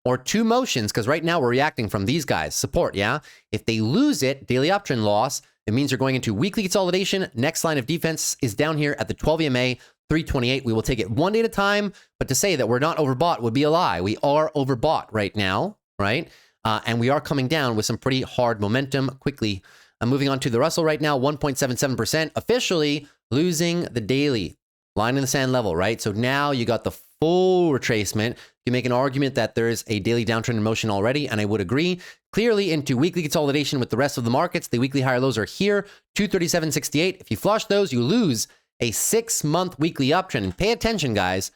or two motions, because right now we're reacting from these guys, support, yeah? If they lose it, daily uptrend loss, it means you're going into weekly consolidation. Next line of defense is down here at the 12 EMA, 328. We will take it one day at a time, but to say that we're not overbought would be a lie. We are overbought right now, right? And we are coming down with some pretty hard momentum quickly. I'm moving on to the Russell right now, 1.77%, officially losing the daily line in the sand level, right? So now you got the full retracement. You make an argument that there is a daily downtrend in motion already, and I would agree. Clearly into weekly consolidation with the rest of the markets. The weekly higher lows are here, 237.68. If you flush those, you lose a 6-month weekly uptrend. And pay attention, guys.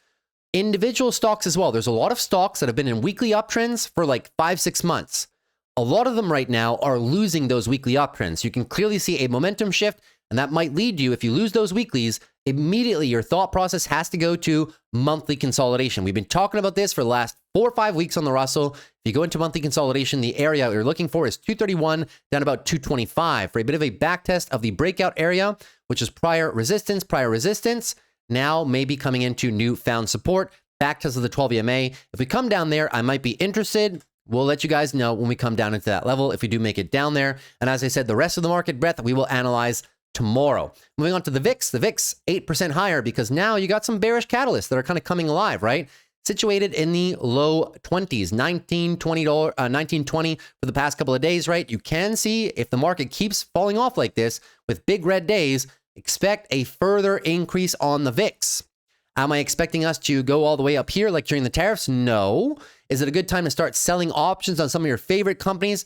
Individual stocks as well. There's a lot of stocks that have been in weekly uptrends for like 5-6 months. A lot of them right now are losing those weekly uptrends. You can clearly see a momentum shift, and that might lead you, if you lose those weeklies, immediately your thought process has to go to monthly consolidation. We've been talking about this for the last 4 or 5 weeks on the Russell. If you go into monthly consolidation, the area you're looking for is 231 down about 225 for a bit of a back test of the breakout area, which is prior resistance, now maybe coming into newfound support, back test of the 12 EMA. If we come down there, I might be interested. We'll let you guys know when we come down into that level if we do make it down there. And as I said, the rest of the market breadth we will analyze tomorrow. Moving on to the VIX. The VIX 8% higher because now you got some bearish catalysts that are kind of coming alive, right? Situated in the low 20s, $19.20 for the past couple of days, right? You can see if the market keeps falling off like this with big red days, expect a further increase on the VIX. Am I expecting us to go all the way up here like during the tariffs? No. Is it a good time to start selling options on some of your favorite companies?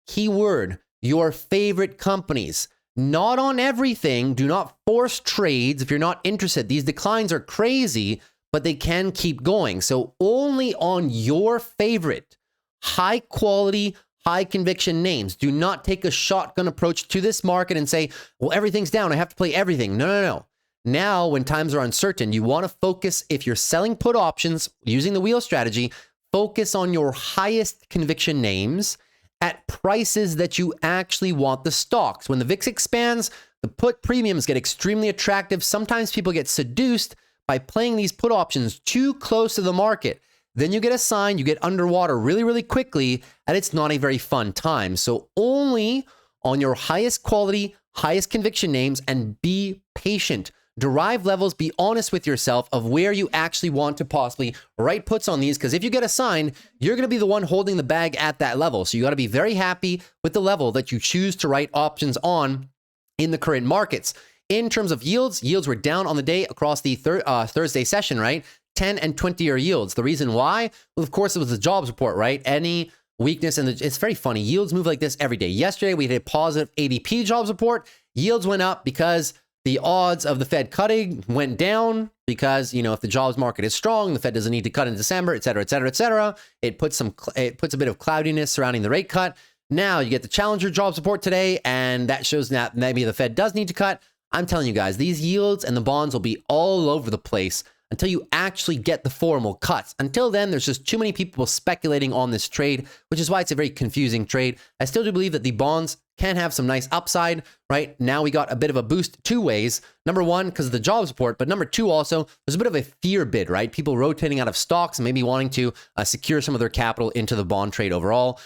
Keyword, your favorite companies. Not on everything. Do not force trades if you're not interested. These declines are crazy, but they can keep going. So only on your favorite high quality, high conviction names. Do not take a shotgun approach to this market and say, well, everything's down. I have to play everything. No. Now, when times are uncertain, you want to focus, if you're selling put options using the wheel strategy, focus on your highest conviction names at prices that you actually want the stocks. When the VIX expands, the put premiums get extremely attractive. Sometimes people get seduced by playing these put options too close to the market. Then you get a sign, you get underwater really, really quickly, and it's not a very fun time. So only on your highest quality, highest conviction names, and be patient. Derive levels, be honest with yourself of where you actually want to possibly write puts on these, because if you get a sign, you're going to be the one holding the bag at that level. So you got to be very happy with the level that you choose to write options on in the current markets. In terms of yields were down on the day across the Thursday session, right? 10 and 20-year yields. The reason why? Well, of course, it was the jobs report, right? Any weakness in it's very funny. Yields move like this every day. Yesterday, we had a positive ADP jobs report. Yields went up because the odds of the Fed cutting went down because, if the jobs market is strong, the Fed doesn't need to cut in December, et cetera, et cetera, et cetera. It puts a bit of cloudiness surrounding the rate cut. Now you get the challenger jobs report today, and that shows that maybe the Fed does need to cut. I'm telling you guys, these yields and the bonds will be all over the place until you actually get the formal cuts. Until then, there's just too many people speculating on this trade, which is why it's a very confusing trade. I still do believe that the bonds can have some nice upside, right? Now we got a bit of a boost two ways. Number one, because of the jobs report, but number two also, there's a bit of a fear bid, right? People rotating out of stocks and maybe wanting to secure some of their capital into the bond trade overall.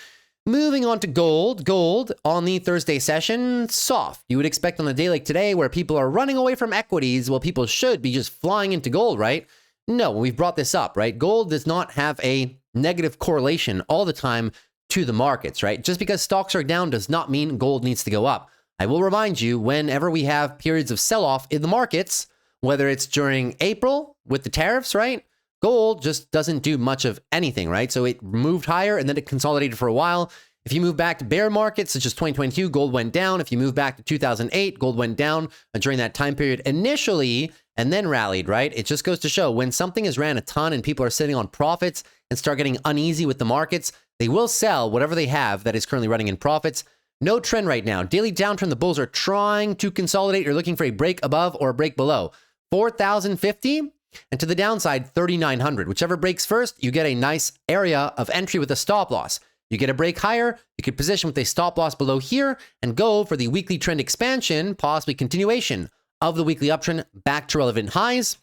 Moving on to gold. Gold on the Thursday session, soft. You would expect on a day like today where people are running away from equities, well, people should be just flying into gold, right? No, we've brought this up, right? Gold does not have a negative correlation all the time to the markets, right? Just because stocks are down does not mean gold needs to go up. I will remind you, whenever we have periods of sell-off in the markets, whether it's during April with the tariffs, right? Gold just doesn't do much of anything, right? So it moved higher and then it consolidated for a while. If you move back to bear markets, such as 2022, gold went down. If you move back to 2008, gold went down during that time period initially and then rallied, right? It just goes to show when something has ran a ton and people are sitting on profits and start getting uneasy with the markets, they will sell whatever they have that is currently running in profits. No trend right now. Daily downtrend, the bulls are trying to consolidate. You're looking for a break above or a break below 4,050. And to the downside, 3,900. Whichever breaks first, you get a nice area of entry with a stop loss. You get a break higher, you could position with a stop loss below here and go for the weekly trend expansion, possibly continuation of the weekly uptrend back to relevant highs.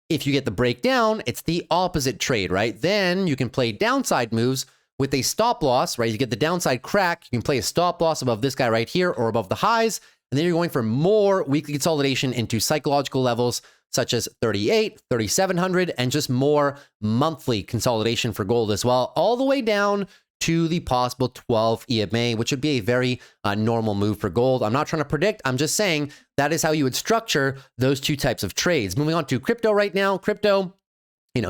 If you get the breakdown, it's the opposite trade, right? Then you can play downside moves with a stop loss, right? You get the downside crack, you can play a stop loss above this guy right here or above the highs. And then you're going for more weekly consolidation into psychological levels such as 38, 3,700, and just more monthly consolidation for gold as well, all the way down to the possible 12 EMA, which would be a very normal move for gold. I'm not trying to predict. I'm just saying that is how you would structure those two types of trades. Moving on to crypto right now. Crypto,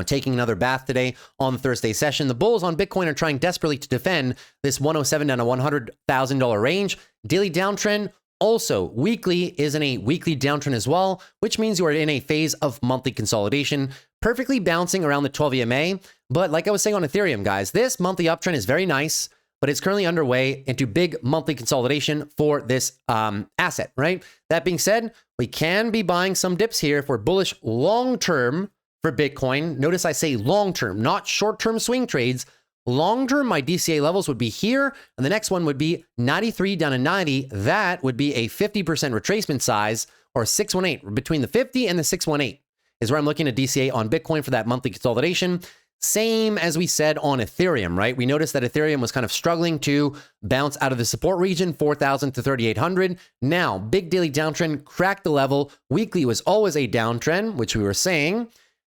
taking another bath today on the Thursday session. The bulls on Bitcoin are trying desperately to defend this 107 down to $100,000 range. Daily downtrend. Also, weekly is in a weekly downtrend as well, which means you are in a phase of monthly consolidation, perfectly bouncing around the 12 EMA. But like I was saying on Ethereum, guys, this monthly uptrend is very nice, but it's currently underway into big monthly consolidation for this asset, right? That being said, we can be buying some dips here if we're bullish long-term for Bitcoin. Notice I say long-term, not short-term swing trades. Long-term, my DCA levels would be here, and the next one would be 93 down to 90. That would be a 50% retracement size, or 618. Between the 50 and the 618 is where I'm looking at DCA on Bitcoin for that monthly consolidation. Same as we said on Ethereum, right? We noticed that Ethereum was kind of struggling to bounce out of the support region, 4,000 to 3,800. Now, big daily downtrend, cracked the level. Weekly was always a downtrend, which we were saying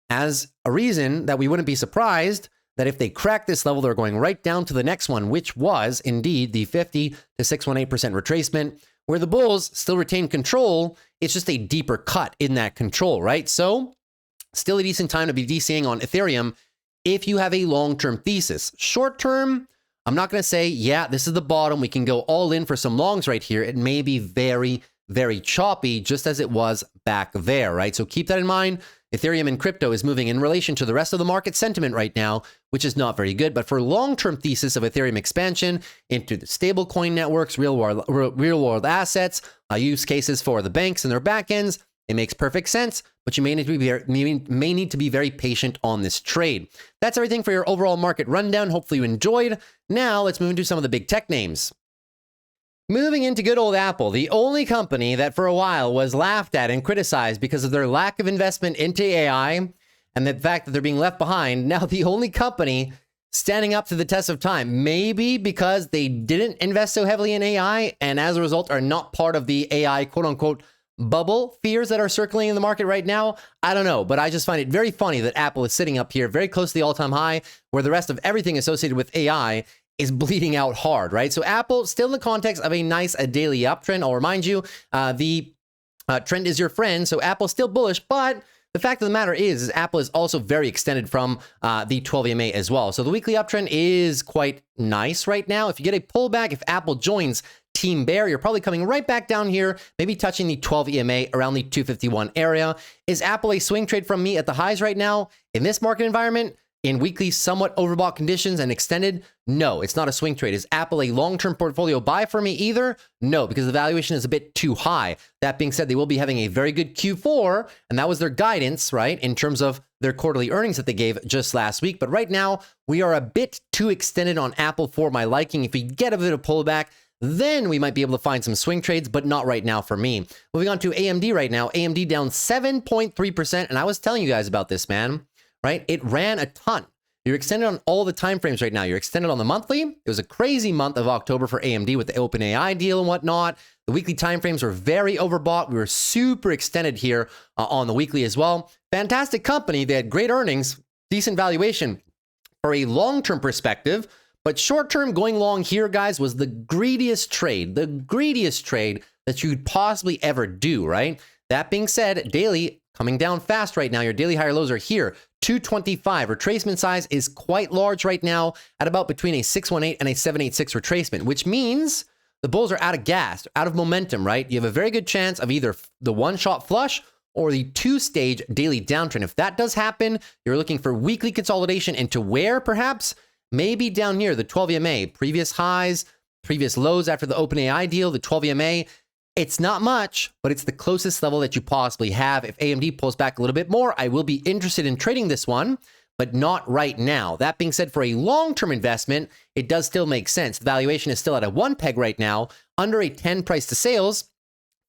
as a reason that we wouldn't be surprised that if they crack this level, they're going right down to the next one, which was indeed the 50 to 618% retracement, where the bulls still retain control. It's just a deeper cut in that control, right? So still a decent time to be DCing on Ethereum if you have a long-term thesis. Short-term, I'm not going to say, yeah, this is the bottom. We can go all in for some longs right here. It may be very, very choppy, just as it was back there, right? So keep that in mind. Ethereum and crypto is moving in relation to the rest of the market sentiment right now, which is not very good. But for long-term thesis of Ethereum expansion into the stablecoin networks, real-world assets, use cases for the banks and their backends, it makes perfect sense, but you may need to be very patient on this trade. That's everything for your overall market rundown. Hopefully you enjoyed. Now let's move into some of the big tech names. Moving into good old Apple, the only company that for a while was laughed at and criticized because of their lack of investment into AI and the fact that they're being left behind. Now the only company standing up to the test of time, maybe because they didn't invest so heavily in AI and as a result are not part of the AI quote-unquote bubble fears that are circling in the market right now. I don't know, but I just find it very funny that Apple is sitting up here very close to the all-time high where the rest of everything associated with AI is bleeding out hard, right? So Apple still in the context of a nice daily uptrend. I'll remind you, the trend is your friend. So Apple's still bullish, but the fact of the matter is Apple is also very extended from the 12 EMA as well. So the weekly uptrend is quite nice right now. If you get a pullback, if Apple joins Team Bear, you're probably coming right back down here, maybe touching the 12 EMA around the 251 area. Is Apple a swing trade from me at the highs right now? In this market environment, In weekly, somewhat overbought conditions and extended? No, it's not a swing trade. Is Apple a long-term portfolio buy for me either? No, because the valuation is a bit too high. That being said, they will be having a very good Q4, and that was their guidance, right, in terms of their quarterly earnings that they gave just last week. But right now, we are a bit too extended on Apple for my liking. If we get a bit of pullback, then we might be able to find some swing trades, but not right now for me. Moving on to AMD right now. AMD down 7.3%, and I was telling you guys about this, man. Right? It ran a ton. You're extended on all the time frames right now. You're extended on the monthly. It was a crazy month of October for AMD with the OpenAI deal and whatnot. The weekly time frames were very overbought. We were super extended here on the weekly as well. Fantastic company. They had great earnings, decent valuation for a long-term perspective. But short-term going long here, guys, was the greediest trade that you'd possibly ever do, right? That being said, daily coming down fast right now. Your daily higher lows are here. 225. Retracement size is quite large right now at about between a 618 and a 786 retracement, which means the bulls are out of gas, out of momentum, right? You have a very good chance of either the one-shot flush or the two-stage daily downtrend. If that does happen, you're looking for weekly consolidation into where, perhaps? Maybe down here, the 12 EMA, previous highs, previous lows after the OpenAI deal, the 12 EMA. It's not much, but it's the closest level that you possibly have. If AMD pulls back a little bit more, I will be interested in trading this one, but not right now. That being said, for a long-term investment, it does still make sense. The valuation is still at a 1 peg right now, under a 10 price to sales,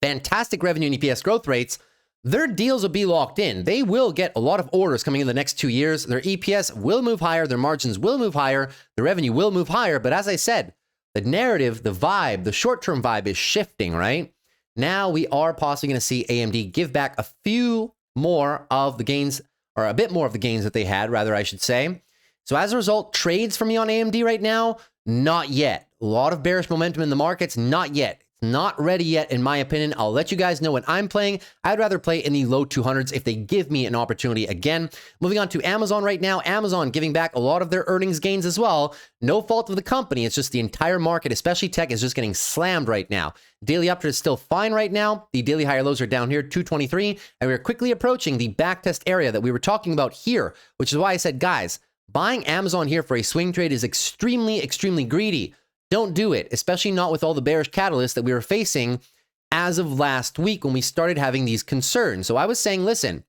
fantastic revenue and EPS growth rates. Their deals will be locked in. They will get a lot of orders coming in the next 2 years. Their EPS will move higher. Their margins will move higher. The revenue will move higher. But as I said, the narrative, the vibe, the short-term vibe is shifting, right? Now we are possibly going to see AMD give back a few more of the gains, or a bit more of the gains that they had, rather, I should say. So as a result, trades for me on AMD right now, not yet. A lot of bearish momentum in the markets, not yet. Not ready yet, in my opinion. I'll let you guys know when I'm playing. I'd rather play in the low 200s if they give me an opportunity again. Moving on to Amazon right now. Amazon giving back a lot of their earnings gains as well. No fault of the company. It's just the entire market, especially tech, is just getting slammed right now. Daily uptrend is still fine right now. The daily higher lows are down here, 223. And we're quickly approaching the backtest area that we were talking about here, which is why I said, guys, buying Amazon here for a swing trade is extremely, extremely greedy. Don't do it, especially not with all the bearish catalysts that we were facing as of last week when we started having these concerns. So I was saying, listen,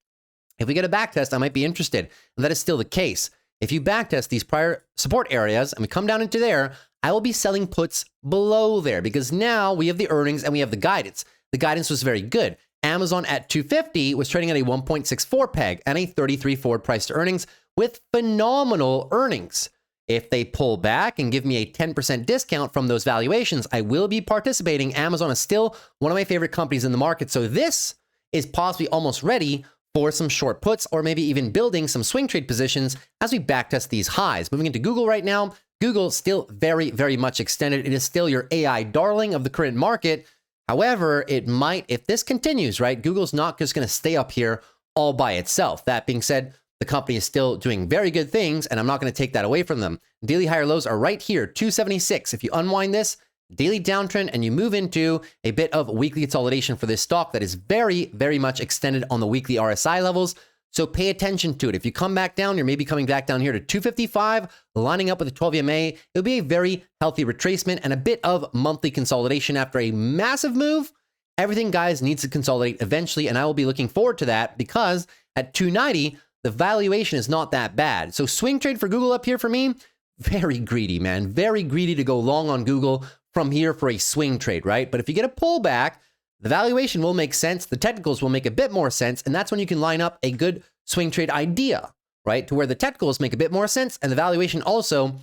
if we get a backtest, I might be interested. And that is still the case. If you backtest these prior support areas and we come down into there, I will be selling puts below there because now we have the earnings and we have the guidance. The guidance was very good. Amazon at 250 was trading at a 1.64 peg and a 33 forward price to earnings with phenomenal earnings. If they pull back and give me a 10% discount from those valuations, I will be participating. Amazon is still one of my favorite companies in the market. So this is possibly almost ready for some short puts or maybe even building some swing trade positions as we backtest these highs. Moving into Google right now, Google still very, very much extended. It is still your AI darling of the current market. However, it might, if this continues, right, Google's not just going to stay up here all by itself. That being said, the company is still doing very good things, and I'm not going to take that away from them. Daily higher lows are right here, 276. If you unwind this, daily downtrend, and you move into a bit of weekly consolidation for this stock that is very, very much extended on the weekly RSI levels. So pay attention to it. If you come back down, you're maybe coming back down here to 255, lining up with the 12 EMA. It'll be a very healthy retracement and a bit of monthly consolidation after a massive move. Everything, guys, needs to consolidate eventually, and I will be looking forward to that because at 290, the valuation is not that bad. So swing trade for Google up here for me, very greedy, man. Very greedy to go long on Google from here for a swing trade, right? But if you get a pullback, the valuation will make sense. The technicals will make a bit more sense. And that's when you can line up a good swing trade idea, right? To where the technicals make a bit more sense and the valuation also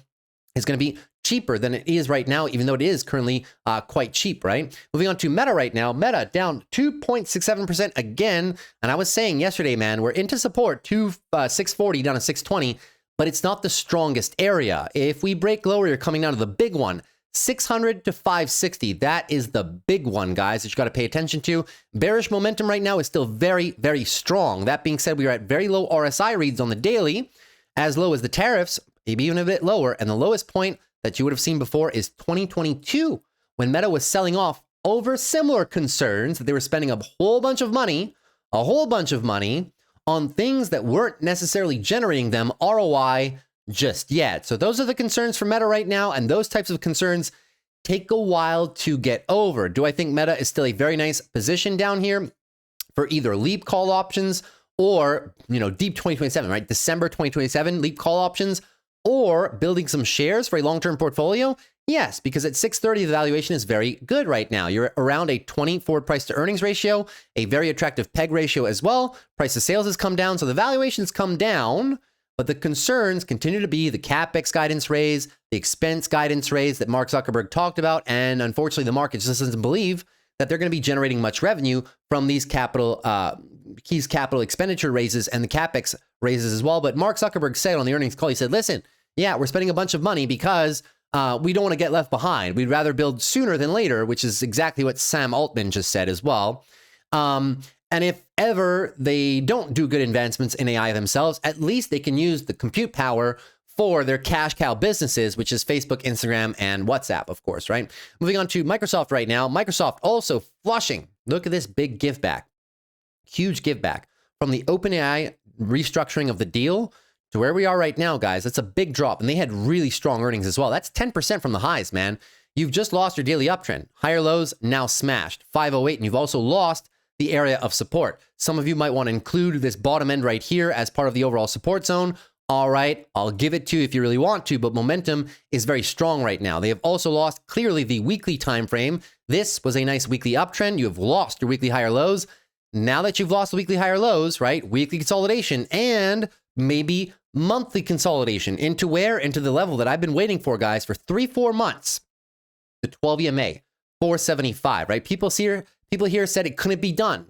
is going to be cheaper than it is right now, even though it is currently quite cheap, right? Moving on to Meta right now. Meta down 2.67% again. And I was saying yesterday, man, we're into support, 640 down to 620, but it's not the strongest area. If we break lower, you're coming down to the big one, 600 to 560. That is the big one, guys, that you got to pay attention to. Bearish momentum right now is still very, very strong. That being said, we are at very low RSI reads on the daily, as low as the tariffs, maybe even a bit lower. And the lowest point that you would have seen before is 2022, when Meta was selling off over similar concerns that they were spending a whole bunch of money on things that weren't necessarily generating them ROI just yet. So those are the concerns for Meta right now, and those types of concerns take a while to get over. Do I think Meta is still a very nice position down here for either leap call options or, deep 2027, right? December 2027 leap call options, or building some shares for a long-term portfolio? Yes, because at 630, the valuation is very good right now. You're around a 20 forward price to earnings ratio, a very attractive PEG ratio as well. Price to sales has come down, so the valuation's come down, but the concerns continue to be the CapEx guidance raise, the expense guidance raise that Mark Zuckerberg talked about, and unfortunately, the market just doesn't believe that they're going to be generating much revenue from these capital expenditure raises and the CapEx raises as well. But Mark Zuckerberg said on the earnings call, he said, listen, yeah, we're spending a bunch of money because we don't want to get left behind. We'd rather build sooner than later, which is exactly what Sam Altman just said as well. And if ever they don't do good advancements in AI themselves, at least they can use the compute power for their cash cow businesses, which is Facebook, Instagram, and WhatsApp, of course, right? Moving on to Microsoft right now. Microsoft also flushing. Look at this big give back. Huge give back from the OpenAI restructuring of the deal to where we are right now, guys. That's a big drop. And they had really strong earnings as well. That's 10% from the highs, man. You've just lost your daily uptrend. Higher lows now smashed. 508, and you've also lost the area of support. Some of you might want to include this bottom end right here as part of the overall support zone. All right, I'll give it to you if you really want to, but momentum is very strong right now. They have also lost clearly the weekly time frame. This was a nice weekly uptrend. You have lost your weekly higher lows. Now that you've lost the weekly higher lows, right? Weekly consolidation and maybe monthly consolidation into where? Into the level that I've been waiting for, guys, for 3-4 months. The 12 EMA, 475, right? People here said it couldn't be done.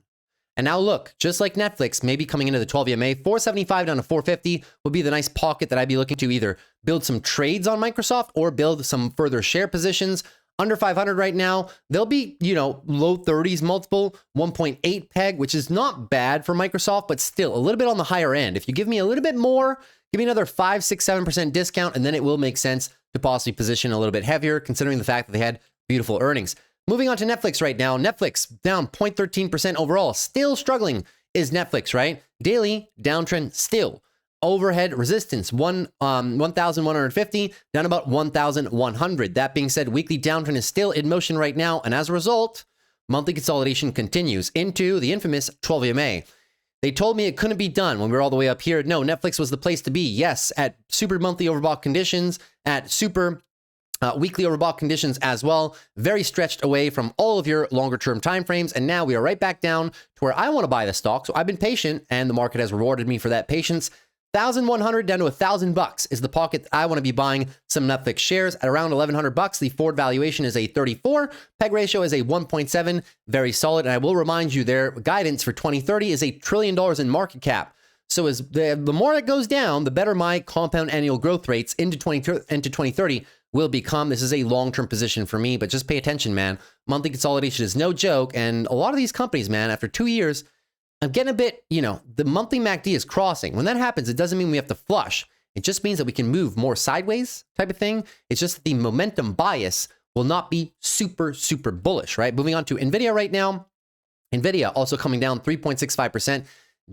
And now look, just like Netflix, maybe coming into the 12 EMA, 475 down to 450 would be the nice pocket that I'd be looking to either build some trades on Microsoft or build some further share positions. Under 500 right now, they'll be, low 30s multiple, 1.8 PEG, which is not bad for Microsoft, but still a little bit on the higher end. If you give me a little bit more, give me another 5, 6, 7% discount, and then it will make sense to possibly position a little bit heavier, considering the fact that they had beautiful earnings. Moving on to Netflix right now. Netflix down 0.13% overall. Still struggling is Netflix, right? Daily downtrend still. Overhead resistance, 1,150, down about 1,100. That being said, weekly downtrend is still in motion right now. And as a result, monthly consolidation continues into the infamous 12 EMA. They told me it couldn't be done when we were all the way up here. No, Netflix was the place to be. Yes, at super monthly overbought conditions, at super weekly overbought conditions as well, very stretched away from all of your longer term timeframes. And now we are right back down to where I want to buy the stock. So I've been patient and the market has rewarded me for that patience. 1,100 down to $1,000 is the pocket that I want to be buying some Netflix shares at around $1,100. The forward valuation is a 34. PEG ratio is a 1.7. Very solid. And I will remind you, their guidance for 2030 is $1 trillion in market cap. So as the more it goes down, the better my compound annual growth rates into 2030 will become. This is a long-term position for me, but just pay attention, man. Monthly consolidation is no joke. And a lot of these companies, man, after 2 years, I'm getting a bit, the monthly MACD is crossing. When that happens, it doesn't mean we have to flush. It just means that we can move more sideways type of thing. It's just that the momentum bias will not be super, super bullish, right? Moving on to NVIDIA right now. NVIDIA also coming down 3.65%.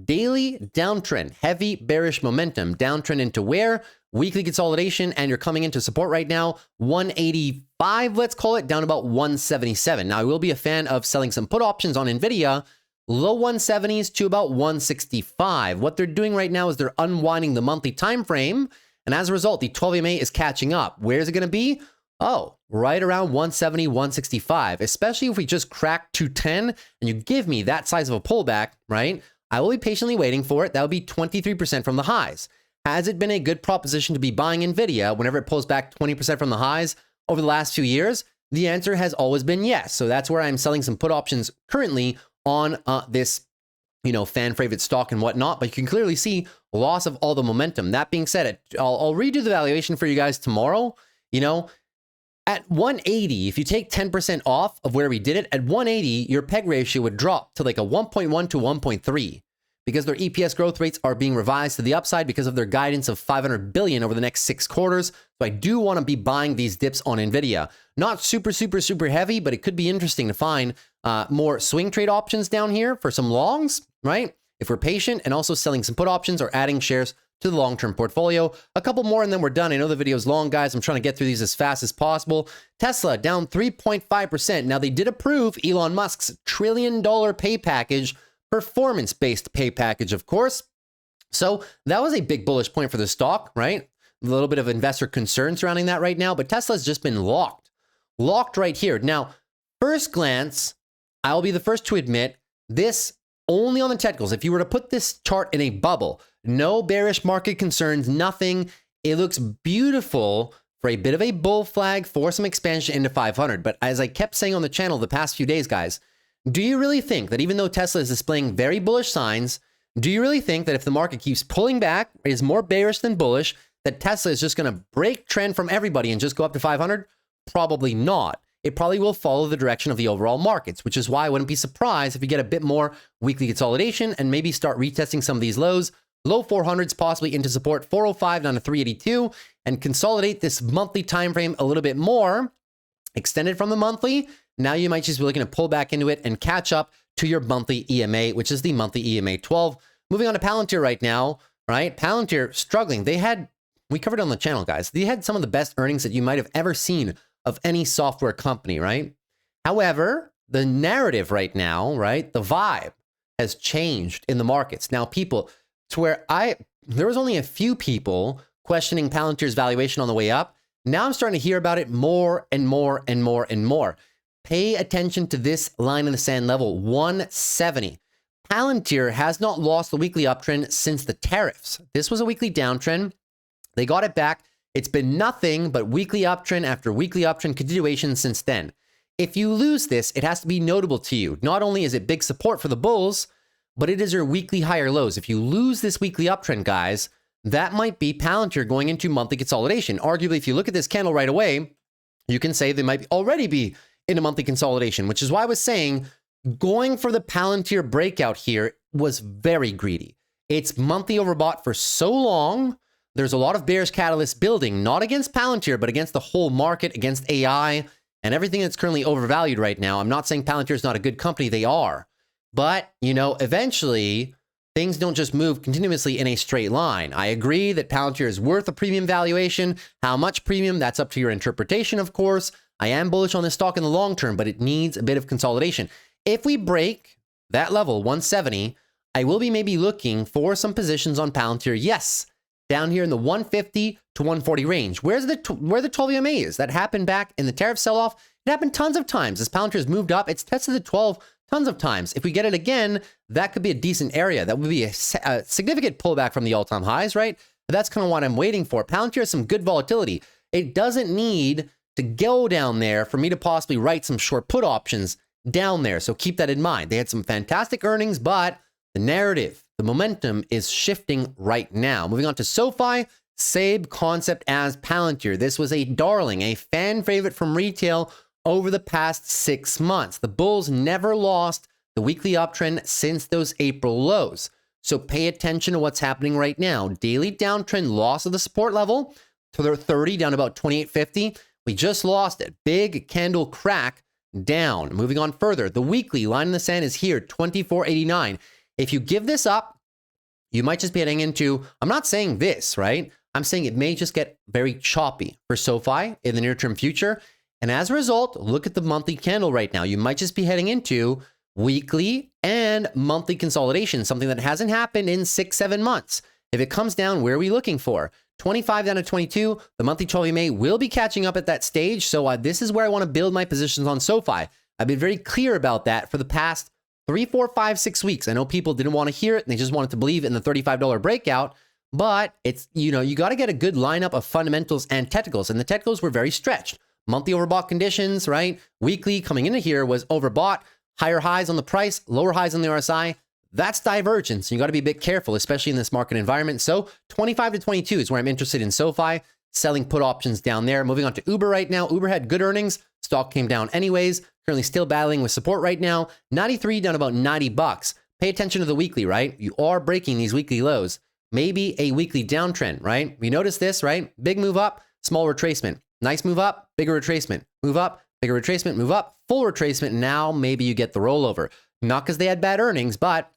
Daily downtrend, heavy bearish momentum, downtrend into where? Weekly consolidation, and you're coming into support right now, 185, let's call it, down about 177. Now, I will be a fan of selling some put options on NVIDIA, low 170s to about 165. What they're doing right now is they're unwinding the monthly time frame, and as a result, the 12 EMA is catching up. Where is it going to be? Oh, right around 170, 165, especially if we just crack 210 and you give me that size of a pullback, right? I will be patiently waiting for it. That would be 23% from the highs. Has it been a good proposition to be buying NVIDIA whenever it pulls back 20% from the highs over the last few years? The answer has always been yes. So that's where I'm selling some put options currently on this, fan favorite stock and whatnot. But you can clearly see loss of all the momentum. That being said, I'll redo the valuation for you guys tomorrow. At 180, if you take 10% off of where we did it, at 180, your PEG ratio would drop to like a 1.1 to 1.3 because their EPS growth rates are being revised to the upside because of their guidance of $500 billion over the next 6 quarters. So I do want to be buying these dips on NVIDIA. Not super, super, super heavy, but it could be interesting to find more swing trade options down here for some longs, right? if we're patient and also selling some put options or adding shares to the long-term portfolio. A couple more and then we're done. I know the video is long, guys. I'm trying to get through these as fast as possible. Tesla down 3.5%. Now, they did approve Elon Musk's $1 trillion pay package, performance-based pay package, of course. So that was a big bullish point for the stock, right? A little bit of investor concern surrounding that right now, but Tesla's just been locked right here. Now, first glance, I'll be the first to admit this only on the technicals. If you were to put this chart in a bubble, no bearish market concerns, nothing. It looks beautiful for a bit of a bull flag for some expansion into 500. But as I kept saying on the channel the past few days, guys, do you really think that even though Tesla is displaying very bullish signs, do you really think that if the market keeps pulling back, is more bearish than bullish, that Tesla is just going to break trend from everybody and just go up to 500? Probably not. It probably will follow the direction of the overall markets, which is why I wouldn't be surprised if you get a bit more weekly consolidation and maybe start retesting some of these lows, low 400s possibly into support 405 down to 382, and consolidate this monthly time frame a little bit more, extended from the monthly. Now you might just be looking to pull back into it and catch up to your monthly EMA, which is the monthly EMA 12. Moving on to Palantir right now, right? Palantir struggling. We covered it on the channel, guys. They had some of the best earnings that you might have ever seen of any software company, right? However, the narrative right now, right? The vibe has changed in the markets. Now, people, to where there was only a few people questioning Palantir's valuation on the way up. Now I'm starting to hear about it more and more and more and more. Pay attention to this line in the sand level, 170. Palantir has not lost the weekly uptrend since the tariffs. This was a weekly downtrend. They got it back. It's been nothing but weekly uptrend after weekly uptrend continuation since then. If you lose this, it has to be notable to you. Not only is it big support for the bulls, but it is your weekly higher lows. If you lose this weekly uptrend, guys, that might be Palantir going into monthly consolidation. Arguably, if you look at this candle right away, you can say they might already be in a monthly consolidation, which is why I was saying going for the Palantir breakout here was very greedy. It's monthly overbought for so long. There's a lot of bearish catalysts building, not against Palantir, but against the whole market, against AI, and everything that's currently overvalued right now. I'm not saying Palantir is not a good company. They are. But, you know, eventually, things don't just move continuously in a straight line. I agree that Palantir is worth a premium valuation. How much premium? That's up to your interpretation, of course. I am bullish on this stock in the long term, but it needs a bit of consolidation. If we break that level, 170, I will be maybe looking for some positions on Palantir. Yes, down here in the 150 to 140 range. Where the 12 EMA is. That happened back in the tariff sell-off. It happened tons of times. As Palantir has moved up, it's tested the 12 tons of times. If we get it again, that could be a decent area. That would be a significant pullback from the all-time highs, right? But that's kind of what I'm waiting for. Palantir has some good volatility. It doesn't need to go down there for me to possibly write some short put options down there. So keep that in mind. They had some fantastic earnings, but the narrative, the momentum is shifting right now. Moving on to SOFI, same concept as Palantir. This was a darling, a fan favorite from retail over the past 6 months. The bulls never lost the weekly uptrend since those April lows. So pay attention to what's happening right now. Daily downtrend, loss of the support level to their 30 down to about 28.50. We just lost it. Big candle crack down. Moving on further, the weekly line in the sand is here, 24.89. If you give this up, you might just be heading into, I'm not saying this, right? I'm saying it may just get very choppy for SOFI in the near-term future. And as a result, look at the monthly candle right now. You might just be heading into weekly and monthly consolidation, something that hasn't happened in 6-7 months. If it comes down, where are we looking for? 25 down to 22, the monthly 12 EMA will be catching up at that stage. So this is where I want to build my positions on SOFI. I've been very clear about that for the past 3, 4, 5, 6 weeks. I know people didn't want to hear it and they just wanted to believe in the $35 breakout, but it's, you know, you got to get a good lineup of fundamentals and technicals, and the technicals were very stretched. Monthly overbought conditions, right? Weekly coming into here was overbought, higher highs on the price, lower highs on the RSI. That's divergence. You got to be a bit careful, especially in this market environment. So 25 to 22 is where I'm interested in SOFI, selling put options down there. Moving on to Uber right now. Uber had good earnings. Stock came down anyways. Currently still battling with support right now. 93 down about 90 bucks. Pay attention to the weekly, right? You are breaking these weekly lows. Maybe a weekly downtrend, right? We notice this, right? Big move up, small retracement. Nice move up, bigger retracement. Move up, bigger retracement. Move up, full retracement. Now maybe you get the rollover. Not because they had bad earnings, but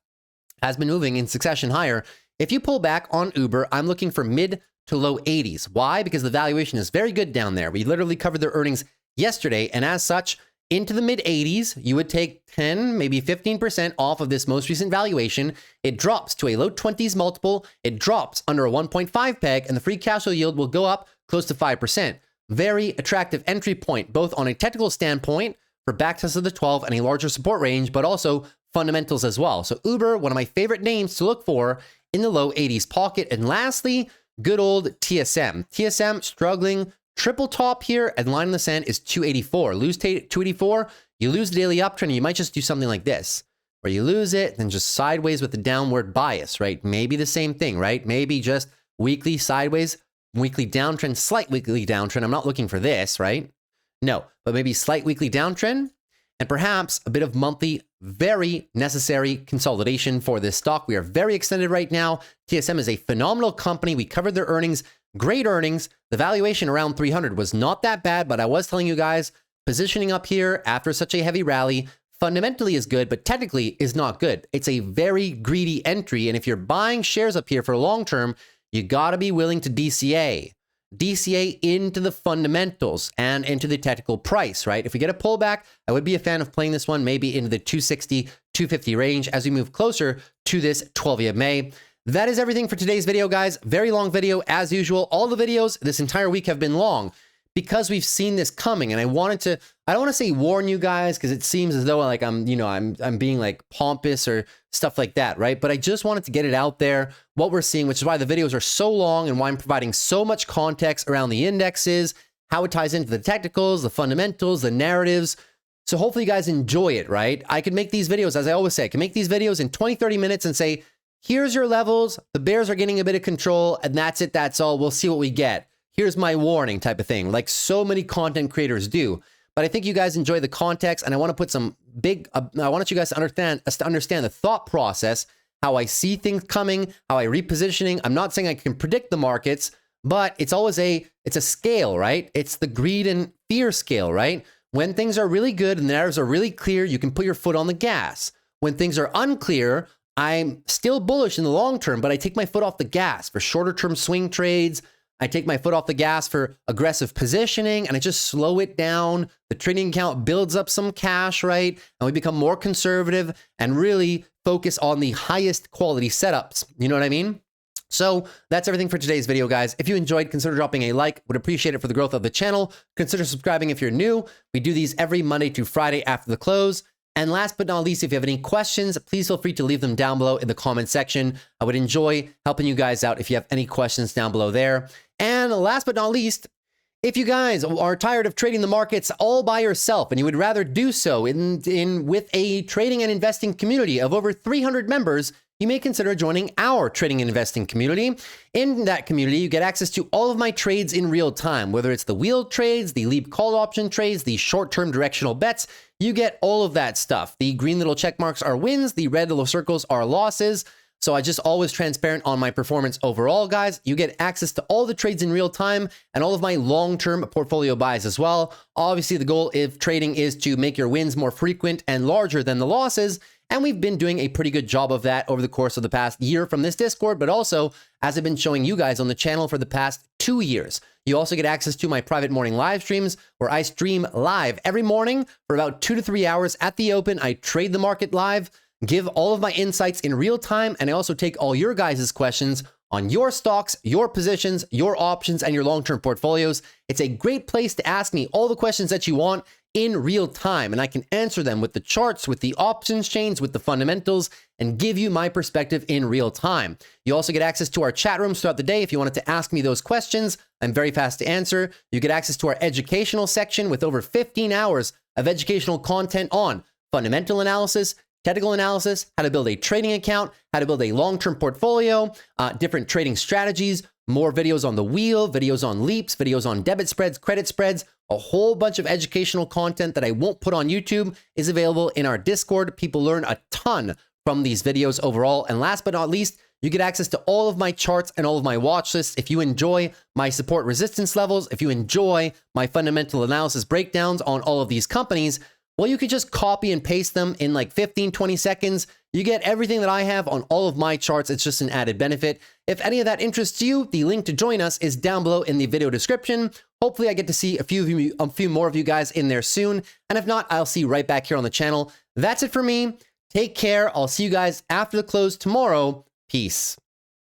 has been moving in succession higher. If you pull back on Uber, I'm looking for mid to low 80s. Why? Because the valuation is very good down there. We literally covered their earnings yesterday, and as such, into the mid 80s, you would take 10, maybe 15% off of this most recent valuation. It drops to a low 20s multiple. It drops under a 1.5 peg, and the free cash flow yield will go up close to 5%. Very attractive entry point, both on a technical standpoint for backtest of the 12 and a larger support range, but also fundamentals as well. So Uber, one of my favorite names to look for in the low 80s pocket. And lastly, good old TSM. TSM struggling, triple top here, and line in the sand is 284. Lose 284, you lose the daily uptrend. You might just do something like this, where you lose it, then just sideways with the downward bias, right? Maybe the same thing, right? Maybe just weekly sideways, weekly downtrend, slight weekly downtrend. I'm not looking for this, right? No, but maybe slight weekly downtrend, and perhaps a bit of monthly, very necessary consolidation for this stock. We are very extended right now. TSM is a phenomenal company. We covered their earnings, great earnings. The valuation around 300 was not that bad, but I was telling you guys, positioning up here after such a heavy rally fundamentally is good, but technically is not good. It's a very greedy entry, and if you're buying shares up here for long term, you gotta be willing to DCA. DCA into the fundamentals and into the technical price, right? If we get a pullback, I would be a fan of playing this one maybe into the 260, 250 range as we move closer to this 12 EMA. That is everything for today's video, guys. Very long video as usual. All the videos this entire week have been long because we've seen this coming, and I don't want to say warn you guys because it seems as though like I'm being like pompous or stuff like that, right? But I just wanted to get it out there, what we're seeing, which is why the videos are so long and why I'm providing so much context around the indexes, how it ties into the technicals, the fundamentals, the narratives. So hopefully you guys enjoy it, right? I can make these videos, as I always say, I can make these videos in 20, 30 minutes and say, here's your levels, the bears are getting a bit of control, and that's it, that's all, we'll see what we get. Here's my warning type of thing, like so many content creators do. But I think you guys enjoy the context, and I want to put some big, I want you guys to understand the thought process, how I see things coming, how I repositioning. I'm not saying I can predict the markets, but it's always it's a scale, right? It's the greed and fear scale, right? When things are really good and the narratives are really clear, you can put your foot on the gas. When things are unclear, I'm still bullish in the long term, but I take my foot off the gas for shorter term swing trades. I take my foot off the gas for aggressive positioning, and I just slow it down. The trading account builds up some cash, right? And we become more conservative and really focus on the highest quality setups. You know what I mean? So that's everything for today's video, guys. If you enjoyed, consider dropping a like. Would appreciate it for the growth of the channel. Consider subscribing if you're new. We do these every Monday to Friday after the close. And last but not least, if you have any questions, please feel free to leave them down below in the comment section. I would enjoy helping you guys out if you have any questions down below there. And last but not least, if you guys are tired of trading the markets all by yourself and you would rather do so with a trading and investing community of over 300 members, you may consider joining our trading and investing community. In that community, you get access to all of my trades in real time, whether it's the wheel trades, the leap call option trades, the short-term directional bets. You get all of that stuff. The green little check marks are wins, the red little circles are losses. So I just always transparent on my performance overall, guys. You get access to all the trades in real time and all of my long-term portfolio buys as well. Obviously, the goal of trading is to make your wins more frequent and larger than the losses. And we've been doing a pretty good job of that over the course of the past year from this Discord, but also as I've been showing you guys on the channel for the past 2 years. You also get access to my private morning live streams where I stream live every morning for about 2 to 3 hours at the open. I trade the market live, give all of my insights in real time, and I also take all your guys' questions on your stocks, your positions, your options, and your long-term portfolios. It's a great place to ask me all the questions that you want in real time, and I can answer them with the charts, with the options chains, with the fundamentals, and give you my perspective in real time. You also get access to our chat rooms throughout the day if you wanted to ask me those questions. I'm very fast to answer. You get access to our educational section with over 15 hours of educational content on fundamental analysis, technical analysis, how to build a trading account, how to build a long-term portfolio, different trading strategies, more videos on the wheel, videos on leaps, videos on debit spreads, credit spreads, a whole bunch of educational content that I won't put on YouTube is available in our Discord. People learn a ton from these videos overall. And last but not least, you get access to all of my charts and all of my watch lists. If you enjoy my support resistance levels, if you enjoy my fundamental analysis breakdowns on all of these companies, Well, you could just copy and paste them in like 15, 20 seconds. You get everything that I have on all of my charts. It's just an added benefit. If any of that interests you, the link to join us is down below in the video description. Hopefully I get to see a few more of you guys in there soon. And if not, I'll see you right back here on the channel. That's it for me. Take care. I'll see you guys after the close tomorrow. Peace.